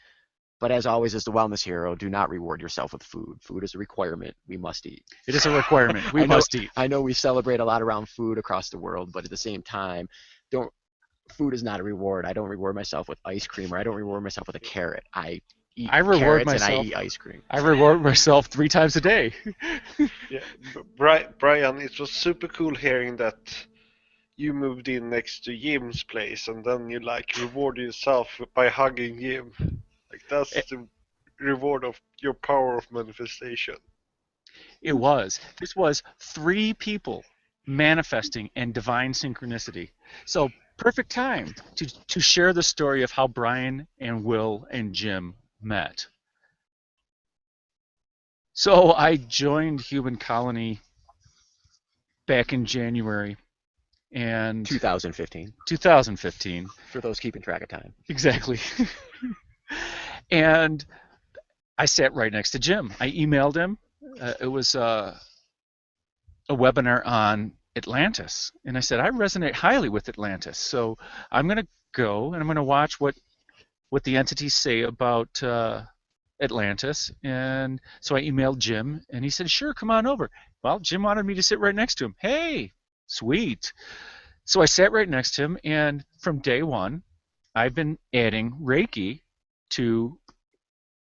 B: But as always, as the wellness hero, do not reward yourself with food. Food is a requirement. We must eat.
A: It is a requirement. We must eat.
B: I know we celebrate a lot around food across the world, but at the same time, food is not a reward. I don't reward myself with ice cream, or I don't reward myself with a carrot. I eat carrots and I eat ice cream.
A: I reward myself 3 times a day.
J: Yeah, Brian, it was super cool hearing that you moved in next to Jim's place, and then you reward yourself by hugging Jim. That's the reward of your power of manifestation.
A: It was. This was 3 people manifesting in divine synchronicity. So perfect time to share the story of how Brian and Will and Jim met. So I joined Human Colony back in January. And
B: 2015.
A: 2015.
B: For those keeping track of time.
A: Exactly. And I sat right next to Jim. I emailed him. It was a webinar on Atlantis. And I said, I resonate highly with Atlantis. So I'm going to go and I'm going to watch what the entities say about Atlantis. And so I emailed Jim, and he said, sure, come on over. Well, Jim wanted me to sit right next to him. Hey, sweet. So I sat right next to him, and from day one, I've been adding Reiki to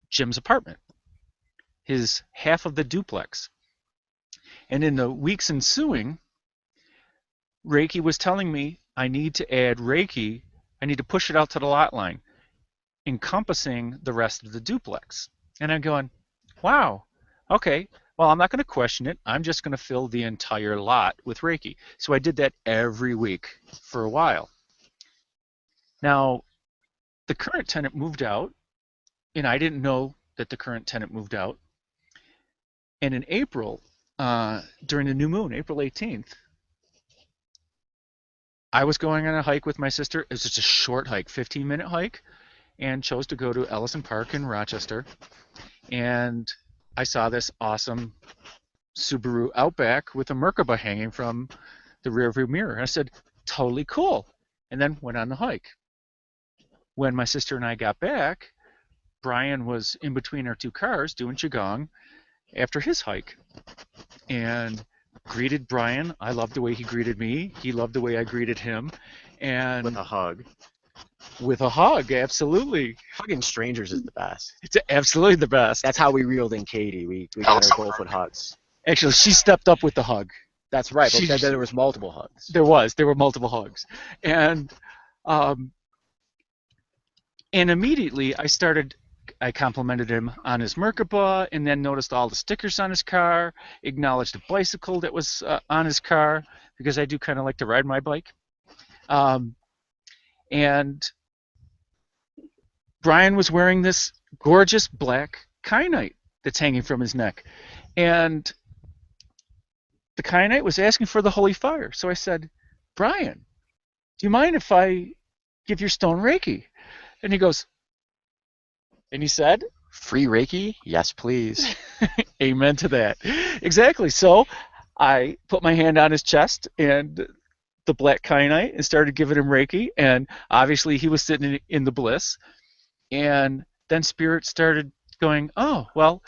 A: Jim's apartment, his half of the duplex. And in the weeks ensuing, Reiki was telling me I need to add Reiki, I need to push it out to the lot line, encompassing the rest of the duplex. And I'm going, wow, okay, well, I'm not going to question it. I'm just going to fill the entire lot with Reiki. So I did that every week for a while. Now, the current tenant moved out, and I didn't know that the current tenant moved out. And in April, during the new moon, April 18th, I was going on a hike with my sister. It was just a short hike, 15-minute hike, and chose to go to Ellison Park in Rochester. And I saw this awesome Subaru Outback with a Merkaba hanging from the rearview mirror. And I said, totally cool. And then went on the hike. When my sister and I got back, Brian was in between our 2 cars doing Qigong after his hike. And greeted Brian. I loved the way he greeted me. He loved the way I greeted him. And
B: with a hug.
A: With a hug, absolutely.
B: Hugging strangers is the best.
A: It's absolutely the best.
B: That's how we reeled in Katie. We got her both with hugs.
A: Actually, she stepped up with the hug.
B: That's right, but there was multiple hugs.
A: There were multiple hugs. And And immediately I complimented him on his Merkaba, and then noticed all the stickers on his car, acknowledged a bicycle that was on his car, because I do kind of like to ride my bike. And Brian was wearing this gorgeous black kyanite that's hanging from his neck. And the kyanite was asking for the holy fire. So I said, Brian, do you mind if I give your stone Reiki? And he goes, and he said,
B: Free Reiki? Yes, please.
A: Amen to that. Exactly. So I put my hand on his chest and the black kyanite and started giving him Reiki. And obviously he was sitting in the bliss. And then Spirit started going, oh, well,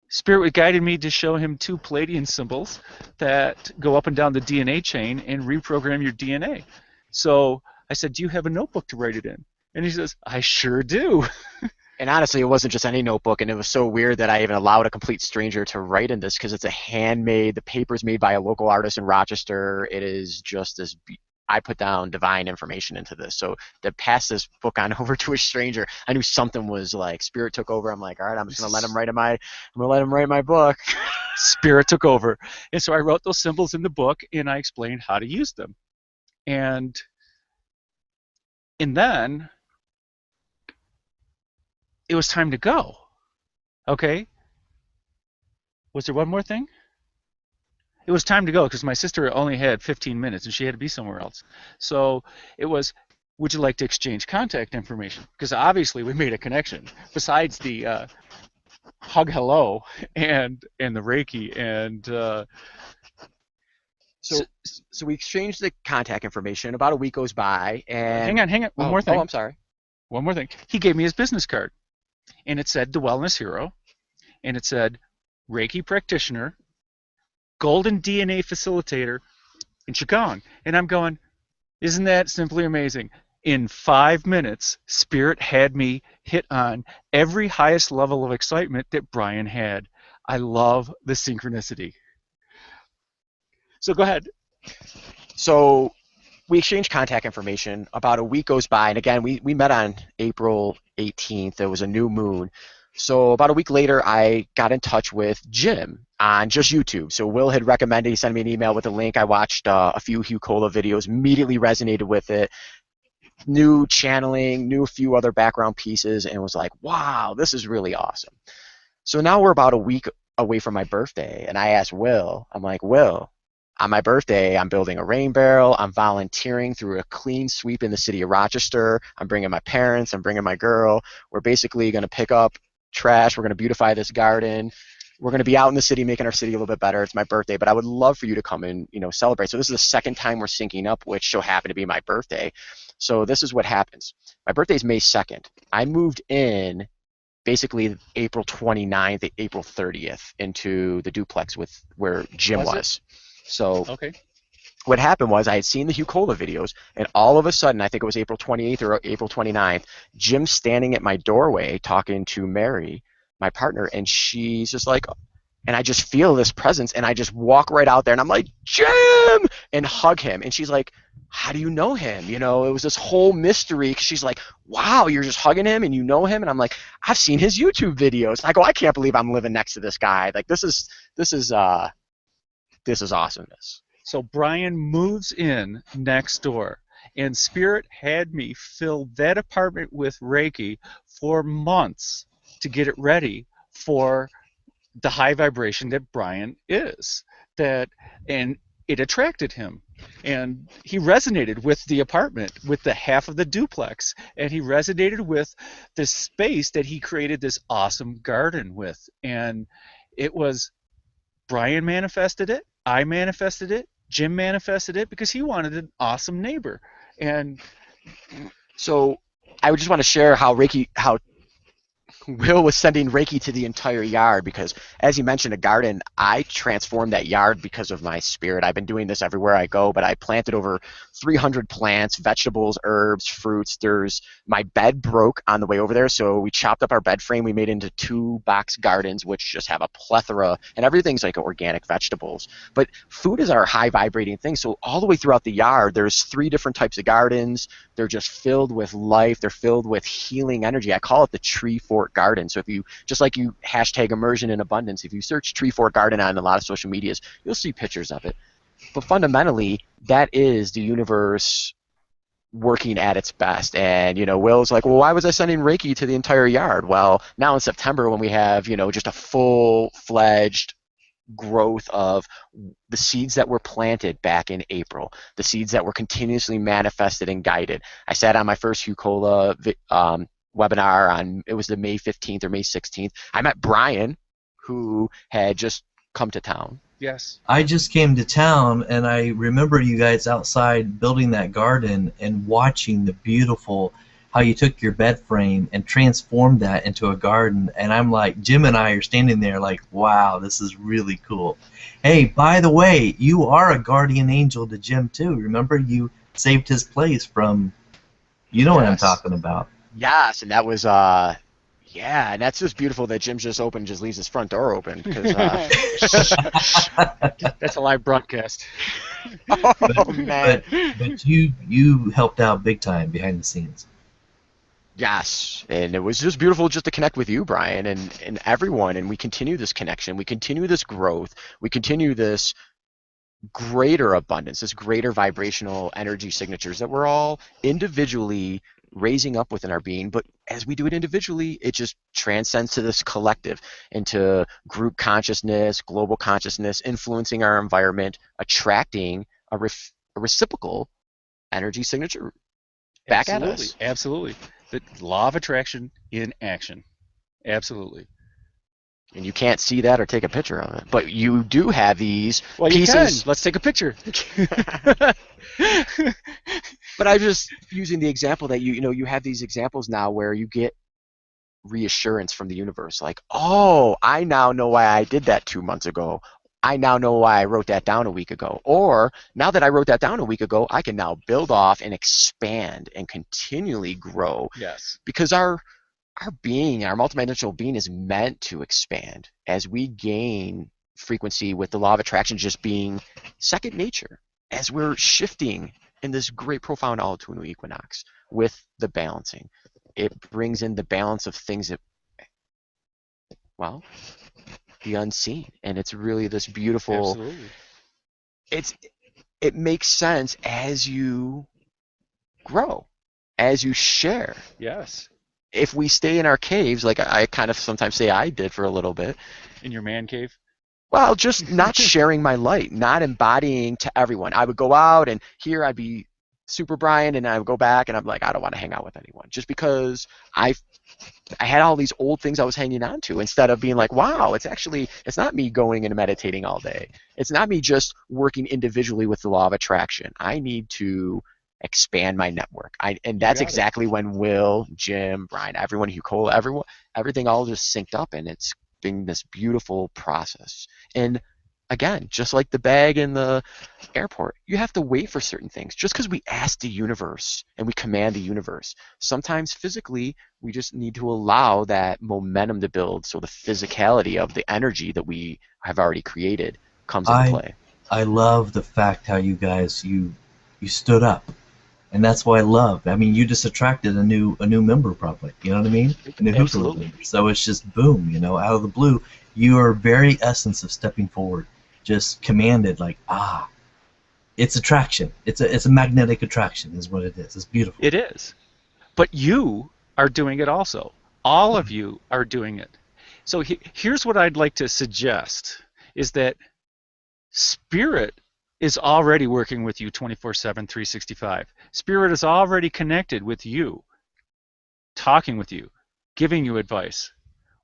A: Spirit guided me to show him 2 Palladian symbols that go up and down the DNA chain and reprogram your DNA. So I said, do you have a notebook to write it in? And he says, I sure do.
B: And honestly, it wasn't just any notebook, and it was so weird that I even allowed a complete stranger to write in this because it's a handmade, the paper's made by a local artist in Rochester. It is just this, I put down divine information into this. So to pass this book on over to a stranger, I knew something was like, Spirit took over. I'm like, all right, I'm just going to let him write my book.
A: Spirit took over. And so I wrote those symbols in the book, and I explained how to use them. And then it was time to go. Okay? Was there one more thing? It was time to go because my sister only had 15 minutes and she had to be somewhere else. So it was, would you like to exchange contact information? Because obviously we made a connection. Besides the hug hello and the Reiki and...
B: So we exchanged the contact information. About a week goes by, and...
A: Hang on. One more thing.
B: Oh, I'm sorry.
A: One more thing. He gave me his business card. And it said The Wellness Hero. And it said Reiki Practitioner, Golden DNA Facilitator in Qigong. And I'm going, isn't that simply amazing? In 5 minutes, Spirit had me hit on every highest level of excitement that Brian had. I love the synchronicity. So go ahead.
B: So we exchanged contact information. About a week goes by, and again, we met on April 18th. It was a new moon. So about a week later, I got in touch with Jim on just YouTube. So Will had recommended, he sent me an email with a link. I watched a few Hugh Cola videos, immediately resonated with it. New channeling, knew a few other background pieces, and was like, wow, this is really awesome. So now we're about a week away from my birthday, and I asked Will, I'm like, Will, on my birthday, I'm building a rain barrel. I'm volunteering through a clean sweep in the city of Rochester. I'm bringing my parents. I'm bringing my girl. We're basically going to pick up trash. We're going to beautify this garden. We're going to be out in the city making our city a little bit better. It's my birthday, but I would love for you to come and celebrate. So this is the second time we're syncing up, which so happened to be my birthday. So this is what happens. My birthday is May 2nd. I moved in basically April 29th, April 30th into the duplex with where Jim was. So
A: okay.
B: What happened was I had seen the Hugh Cola videos, and all of a sudden, I think it was April 28th or April 29th, Jim's standing at my doorway talking to Mary, my partner, and she's just like, and I just feel this presence, and I just walk right out there, and I'm like, Jim! And hug him. And she's like, how do you know him? It was this whole mystery, because she's like, wow, you're just hugging him and you know him? And I'm like, I've seen his YouTube videos. I go, I can't believe I'm living next to this guy. Like, this is awesomeness.
A: So Brian moves in next door, and Spirit had me fill that apartment with Reiki for months to get it ready for the high vibration that Brian is. And it attracted him. And he resonated with the apartment, with the half of the duplex, and he resonated with this space that he created this awesome garden with. And it was Brian manifested it, I manifested it, Jim manifested it, because he wanted an awesome neighbor. And
B: so I would just want to share how Will was sending Reiki to the entire yard because, as you mentioned, a garden, I transformed that yard because of my spirit. I've been doing this everywhere I go, but I planted over 300 plants, vegetables, herbs, fruits. My bed broke on the way over there, so we chopped up our bed frame. We made into 2-box gardens, which just have a plethora, and everything's like organic vegetables. But food is our high vibrating thing, so all the way throughout the yard, there's 3 different types of gardens. They're just filled with life. They're filled with healing energy. I call it the tree fort garden. So if you, just like you hashtag immersion in abundance, if you search tree fort garden on a lot of social medias, you'll see pictures of it. But fundamentally, that is the universe working at its best. And, Will's like, well, why was I sending Reiki to the entire yard? Well, now in September, when we have, just a full-fledged growth of the seeds that were planted back in April, the seeds that were continuously manifested and guided. I sat on my first Hucola webinar on, it was the May 15th or May 16th. I met Brian, who had just come to town.
A: Yes.
I: I just came to town, and I remember you guys outside building that garden and watching the beautiful, how you took your bed frame and transformed that into a garden. And I'm like, Jim and I are standing there like, wow, this is really cool. Hey, by the way, you are a guardian angel to Jim too. Remember, you saved his place from, what I'm talking about.
B: Yes, and that was, yeah, and that's just beautiful that Jim just leaves his front door open. Cause,
A: that's a live broadcast.
B: Oh, man.
I: But you helped out big time behind the scenes.
B: Yes, and it was just beautiful just to connect with you, Brian, and everyone, and we continue this connection, we continue this growth, we continue this greater abundance, this greater vibrational energy signatures that we're all individually raising up within our being, but as we do it individually, it just transcends to this collective, into group consciousness, global consciousness, influencing our environment, attracting a reciprocal energy signature back at us.
A: Absolutely. The law of attraction in action. Absolutely.
B: And you can't see that or take a picture of it, but you do have these
A: pieces.
B: You
A: can. Let's take a picture.
B: But I'm just using the example that you have these examples now where you get reassurance from the universe, like, oh, I now know why I did that 2 months ago. I now know why I wrote that down a week ago. Or now that I wrote that down a week ago, I can now build off and expand and continually grow.
A: Yes.
B: Because our being, our multidimensional being, is meant to expand as we gain frequency, with the law of attraction just being second nature, as we're shifting in this great profound all-tuno equinox with the balancing. It brings in the balance of things that, well, the unseen, and it's really this beautiful.
A: Absolutely.
B: It makes sense as you grow, as you share.
A: Yes.
B: If we stay in our caves, like I kind of sometimes say I did for a little bit.
A: In your man cave?
B: Well, just not sharing my light, not embodying to everyone. I would go out, and here I'd be super Brian, and I would go back, and I'm like, I don't want to hang out with anyone, just because I had all these old things I was hanging on to, instead of being like, wow, it's not me going and meditating all day. It's not me just working individually with the law of attraction. I need to expand my network. And that's exactly when Will, Jim, Brian, everyone, Hucola, everything all just synced up, and it's been this beautiful process. And again, just like the bag in the airport, you have to wait for certain things. Just because we ask the universe and we command the universe, sometimes physically we just need to allow that momentum to build, so the physicality of the energy that we have already created comes into play.
I: I love the fact how you guys you stood up. And that's what I love. I mean, you just attracted a new member, probably. You know what I mean? A new Hucola member. So it's just boom, out of the blue. You are very essence of stepping forward, just commanded, like, it's attraction. It's a magnetic attraction, is what it is. It's beautiful.
A: It is. But you are doing it also. All of you are doing it. So here's what I'd like to suggest, is that Spirit is already working with you 24/7, 365. Spirit is already connected with you, talking with you, giving you advice.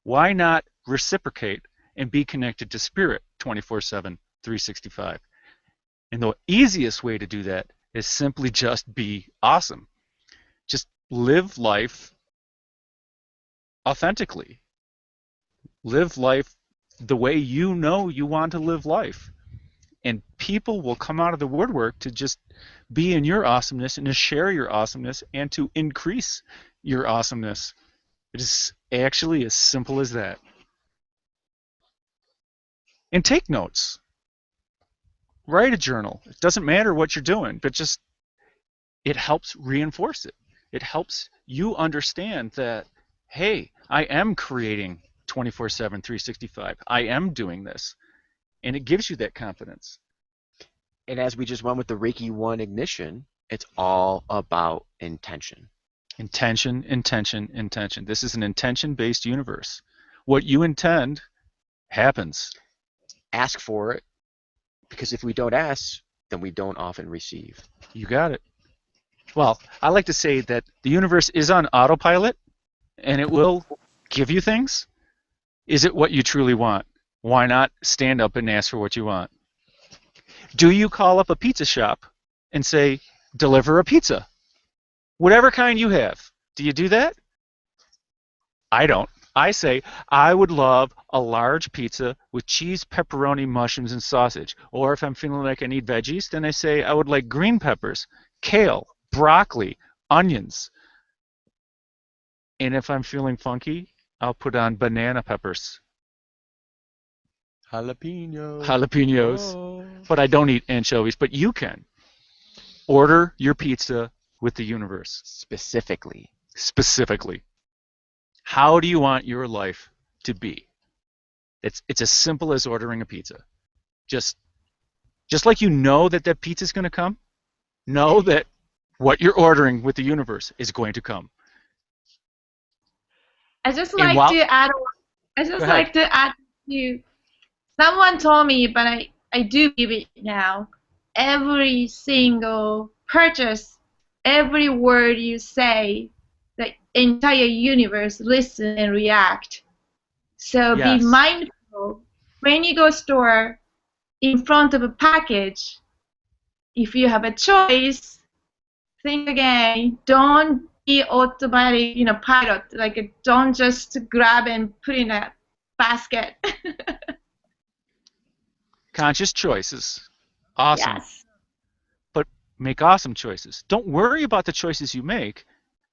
A: Why not reciprocate and be connected to Spirit 24/7, 365? And the easiest way to do that is simply just be awesome. Just live life authentically. Live life the way you know you want to live life. And people will come out of the woodwork to just be in your awesomeness and to share your awesomeness and to increase your awesomeness. It is actually as simple as that. And take notes. Write a journal. It doesn't matter what you're doing, but just it helps reinforce it. It helps you understand that, hey, I am creating 24/7, 365. I am doing this. And it gives you that confidence.
B: And as we just went with the Reiki 1 ignition, it's all about intention.
A: Intention, intention, intention. This is an intention-based universe. What you intend happens.
B: Ask for it, because if we don't ask, then we don't often receive.
A: You got it. Well, I like to say that the universe is on autopilot, and it will give you things. Is it what you truly want? Why not stand up and ask for what you want? Do you call up a pizza shop and say, deliver a pizza? Whatever kind you have. Do you do that? I don't. I say, I would love a large pizza with cheese, pepperoni, mushrooms, and sausage. Or if I'm feeling like I need veggies, then I say I would like green peppers, kale, broccoli, onions. And if I'm feeling funky, I'll put on banana peppers. Jalapenos.
B: Oh.
A: But I don't eat anchovies, but you can. Order your pizza with the universe.
B: Specifically.
A: How do you want your life to be? It's as simple as ordering a pizza. Just like you know that pizza's going to come, know that what you're ordering with the universe is going to come.
F: I just like to add. To. Someone told me, but I do believe it now. Every single purchase, every word you say, the entire universe listen and react. So
A: Yes.
F: Be mindful when you go store in front of a package. If you have a choice, think again. Don't be automatic, pilot. Like, don't just grab and put in a basket.
A: Conscious choices. Awesome.
F: Yes.
A: But make awesome choices. Don't worry about the choices you make.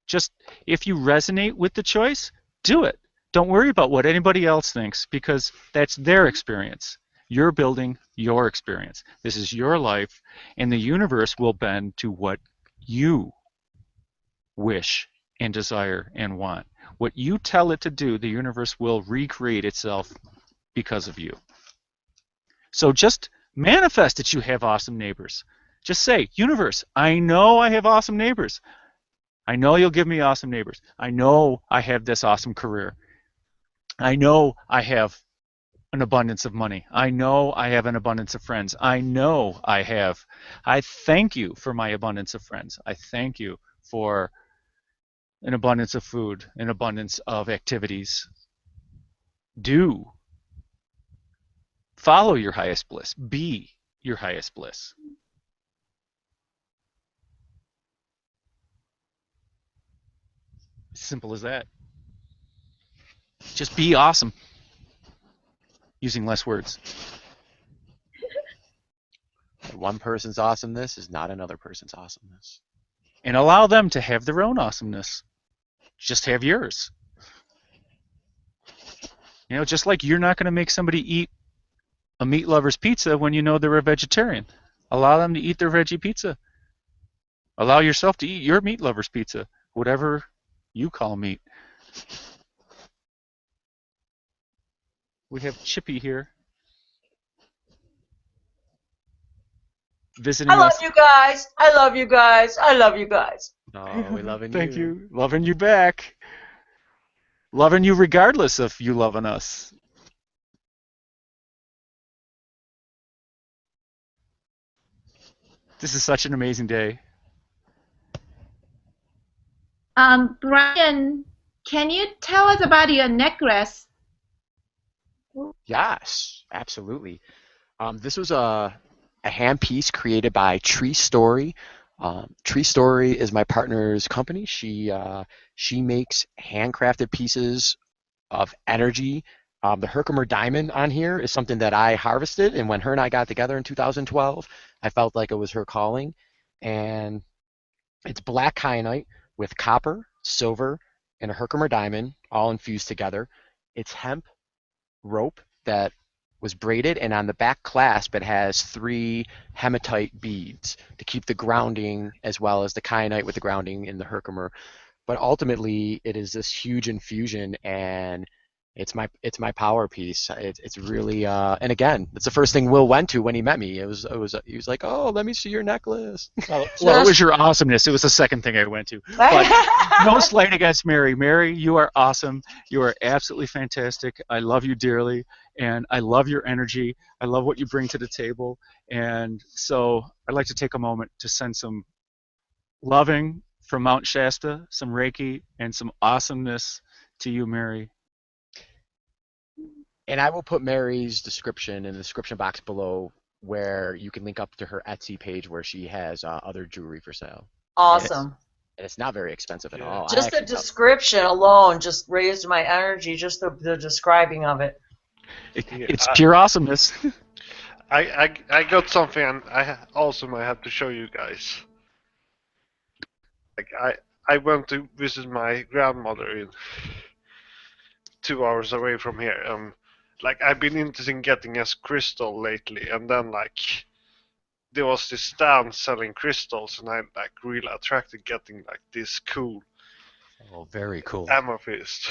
A: Just if you resonate with the choice, do it. Don't worry about what anybody else thinks, because that's their experience. You're building your experience. This is your life, and the universe will bend to what you wish and desire and want. What you tell it to do, the universe will recreate itself because of you. So just manifest that you have awesome neighbors. Just say, universe, I know I have awesome neighbors. I know you'll give me awesome neighbors. I know I have this awesome career. I know I have an abundance of money. I know I have an abundance of friends. I know I have. I thank you for my abundance of friends. I thank you for an abundance of food, an abundance of activities. Do. Follow your highest bliss. Be your highest bliss. Simple as that. Just be awesome. Using less words.
B: One person's awesomeness is not another person's awesomeness.
A: And allow them to have their own awesomeness. Just have yours. Just like you're not going to make somebody eat a meat lover's pizza when you know they're a vegetarian. Allow them to eat their veggie pizza. Allow yourself to eat your meat lover's pizza, whatever you call meat. We have Chippy here. Visiting
D: I love
A: us.
D: you guys. I love you guys. I love you guys.
B: Oh, we loving
A: Thank you. Loving you back. Loving you regardless of you loving us. This is such an amazing day.
F: Brian, can you tell us about your necklace?
B: Yes, absolutely. This was a handpiece created by Tree Story. Tree Story is my partner's company. She makes handcrafted pieces of energy. The Herkimer diamond on here is something that I harvested, and when her and I got together in 2012, I felt like it was her calling. And it's black kyanite with copper, silver, and a Herkimer diamond all infused together. It's hemp rope that was braided, and on the back clasp it has 3 hematite beads to keep the grounding, as well as the kyanite with the grounding in the Herkimer. But ultimately it is this huge infusion, and it's my power piece. It's really and again, it's the first thing Will went to when he met me. He was like, oh, let me see your necklace.
A: Well, it was your awesomeness. It was the second thing I went to. But no slight against Mary. Mary, you are awesome. You are absolutely fantastic. I love you dearly, and I love your energy. I love what you bring to the table. And so I'd like to take a moment to send some loving from Mount Shasta, some Reiki, and some awesomeness to you, Mary.
B: And I will put Mary's description in the description box below, where you can link up to her Etsy page where she has other jewelry for sale.
D: Awesome.
B: And it's not very expensive at all.
D: Just the description alone just raised my energy, just the describing of it.
A: It's pure awesomeness.
J: I got something, and I have to show you guys. Like I went to visit my grandmother in 2 hours away from here, and like I've been interested in getting a crystal lately, and then like there was this stand selling crystals, and I like really attracted getting like this cool.
B: Oh, very cool.
J: Amethyst.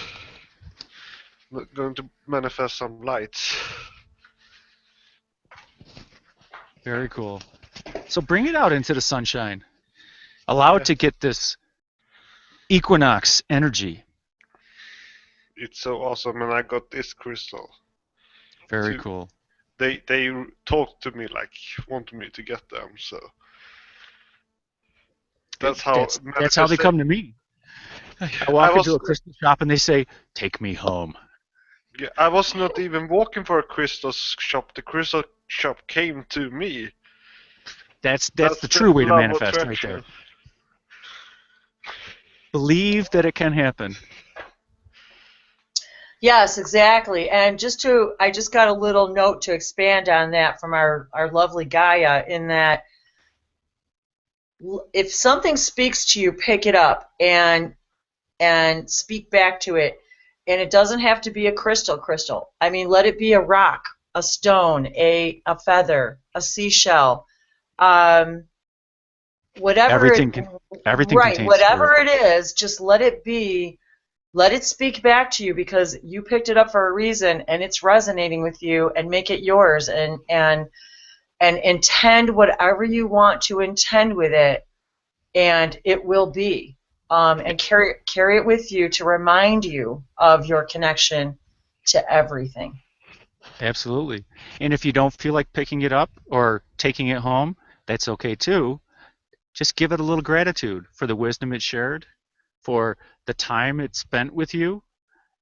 J: Going to manifest some lights.
A: Very cool. So bring it out into the sunshine. Allow it to get this Equinox energy.
J: It's so awesome, and I got this crystal.
A: Very cool.
J: They talked to me, like wanted me to get them, so that's how
A: they come to me. I walk into a crystal shop and they say, "Take me home."
J: Yeah, I was not even walking for a crystal shop. The crystal shop came to me.
A: That's the true way to manifest right there. Believe that it can happen.
D: Yes, exactly. And I just got a little note to expand on that from our lovely Gaia, in that if something speaks to you, pick it up and speak back to it. And it doesn't have to be a crystal. I mean, let it be a rock, a stone, a feather, a seashell, whatever.
A: Everything
D: right, whatever it is, just let it be. Let it speak back to you, because you picked it up for a reason, and it's resonating with you, and make it yours, and intend whatever you want to intend with it, and it will be. And carry it with you to remind you of your connection to everything.
A: Absolutely. And if you don't feel like picking it up or taking it home, that's okay too. Just give it a little gratitude for the wisdom it shared, for the time it spent with you,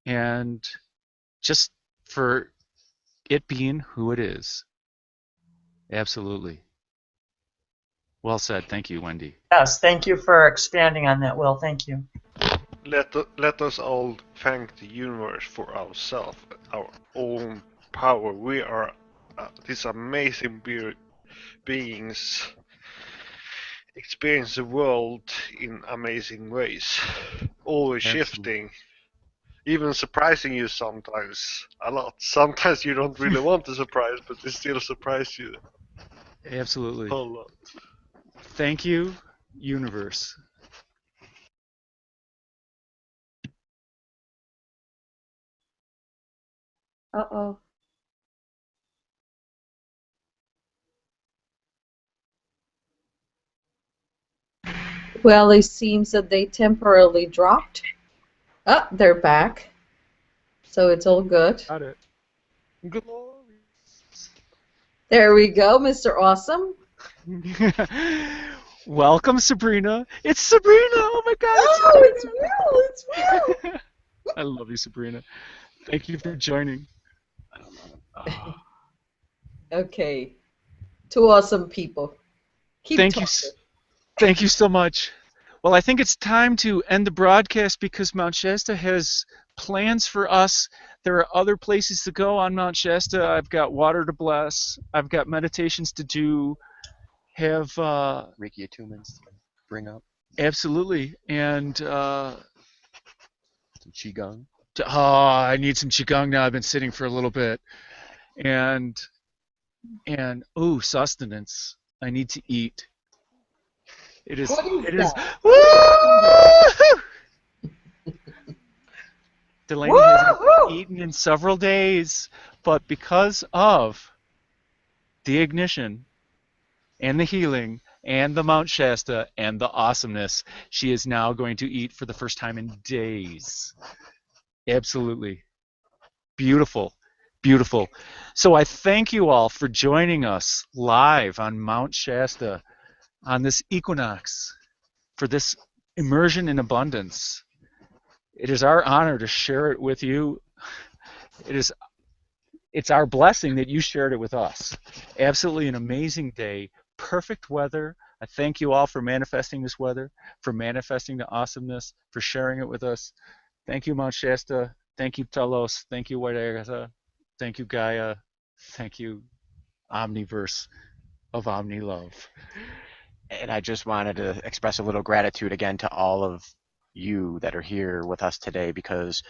A: and just for it being who it is. Absolutely. Well said. Thank you, Wendy.
D: Yes, thank you for expanding on that, Will. Thank you.
J: Let us all thank the universe for ourselves, our own power. We are these amazing beings, experience the world in amazing ways, always shifting, even surprising you sometimes a lot. Sometimes you don't really want to surprise, but they still surprise you.
A: Absolutely.
J: A whole lot.
A: Thank you, universe.
F: Uh-oh.
K: Well, it seems that they temporarily dropped. Oh, they're back. So it's all good.
A: Got it.
K: There we go, Mr. Awesome.
A: Welcome, Sabrina. It's Sabrina. Oh my God.
K: It's Will. It's Will.
A: I love you, Sabrina. Thank you for joining.
K: Okay. Two awesome people. Keep
A: Thank
K: talking.
A: you. Thank you so much. Well, I think it's time to end the broadcast because Mount Shasta has plans for us. There are other places to go on Mount Shasta. I've got water to bless. I've got meditations to do. Have
B: Reiki attunements to bring up.
A: absolutely, and
B: Some qigong.
A: I need some qigong now. I've been sitting for a little bit, and sustenance. I need to eat. It is.
K: What is
A: It is.
K: that?
A: Woo! Delaney hasn't eaten in several days, but because of the ignition and the healing and the Mount Shasta and the awesomeness, she is now going to eat for the first time in days. Absolutely. Beautiful. Beautiful. So I thank you all for joining us live on Mount Shasta on this equinox for this immersion in abundance. It is our honor to share it with you. It's our blessing that you shared it with us. Absolutely an amazing day. Perfect weather. I thank you all for manifesting this weather, for manifesting the awesomeness, for sharing it with us. Thank you, Mount Shasta. Thank you, Telos. Thank you, White Agatha. Thank you, Gaia. Thank you, Omniverse of Omni Love.
B: And I just wanted to express a little gratitude again to all of you that are here with us today, because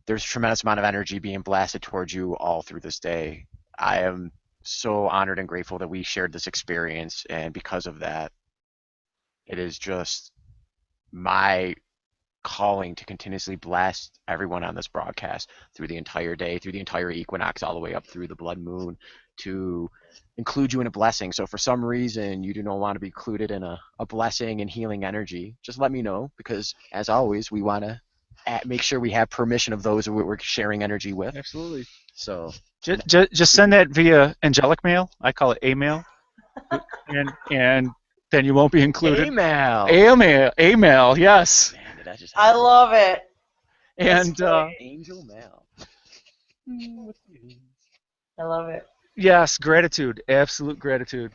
B: there's a tremendous amount of energy being blasted towards you all through this day. I am so honored and grateful that we shared this experience, and because of that, it is just my calling to continuously blast everyone on this broadcast through the entire day, through the entire equinox, all the way up through the blood moon, to include you in a blessing. So for some reason you do not want to be included in a blessing and healing energy, just let me know, because as always we want to make sure we have permission of those who we're sharing energy with.
A: Absolutely.
B: So
A: just send that via angelic mail. I call it A-mail. and then you won't be included. Email, yes.
B: Man, did I just
D: I love it.
A: And
B: angel mail.
D: I love it.
A: Yes, gratitude, absolute gratitude.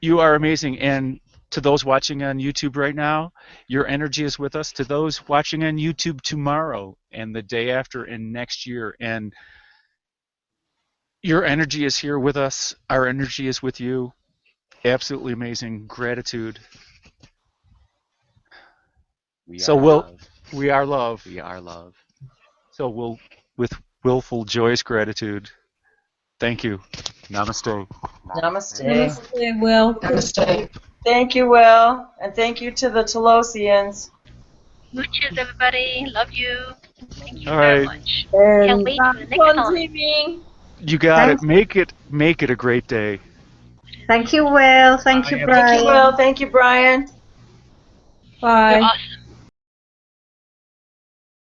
A: You are amazing, and to those watching on YouTube right now, your energy is with us. To those watching on YouTube tomorrow and the day after and next year, and your energy is here with us. Our energy is with you. Absolutely amazing. Gratitude.
B: We are love.
A: We are love.
B: We are love.
A: So we'll, with willful, joyous gratitude, thank you. Namaste.
D: Namaste.
K: Namaste, Will.
G: Namaste.
D: Thank you, Will. And thank you to the Telosians.
E: Smooches, everybody. Love you. Thank you
A: All
E: very
A: right.
E: much.
K: And
E: Can't wait for the next
K: fun
E: time.
K: dreaming.
A: You got it. Make it a great day.
C: Thank you, Will. Thank you,
D: Thank
C: Brian.
D: you, Will. Thank you, Brian.
K: Bye.
E: You're awesome.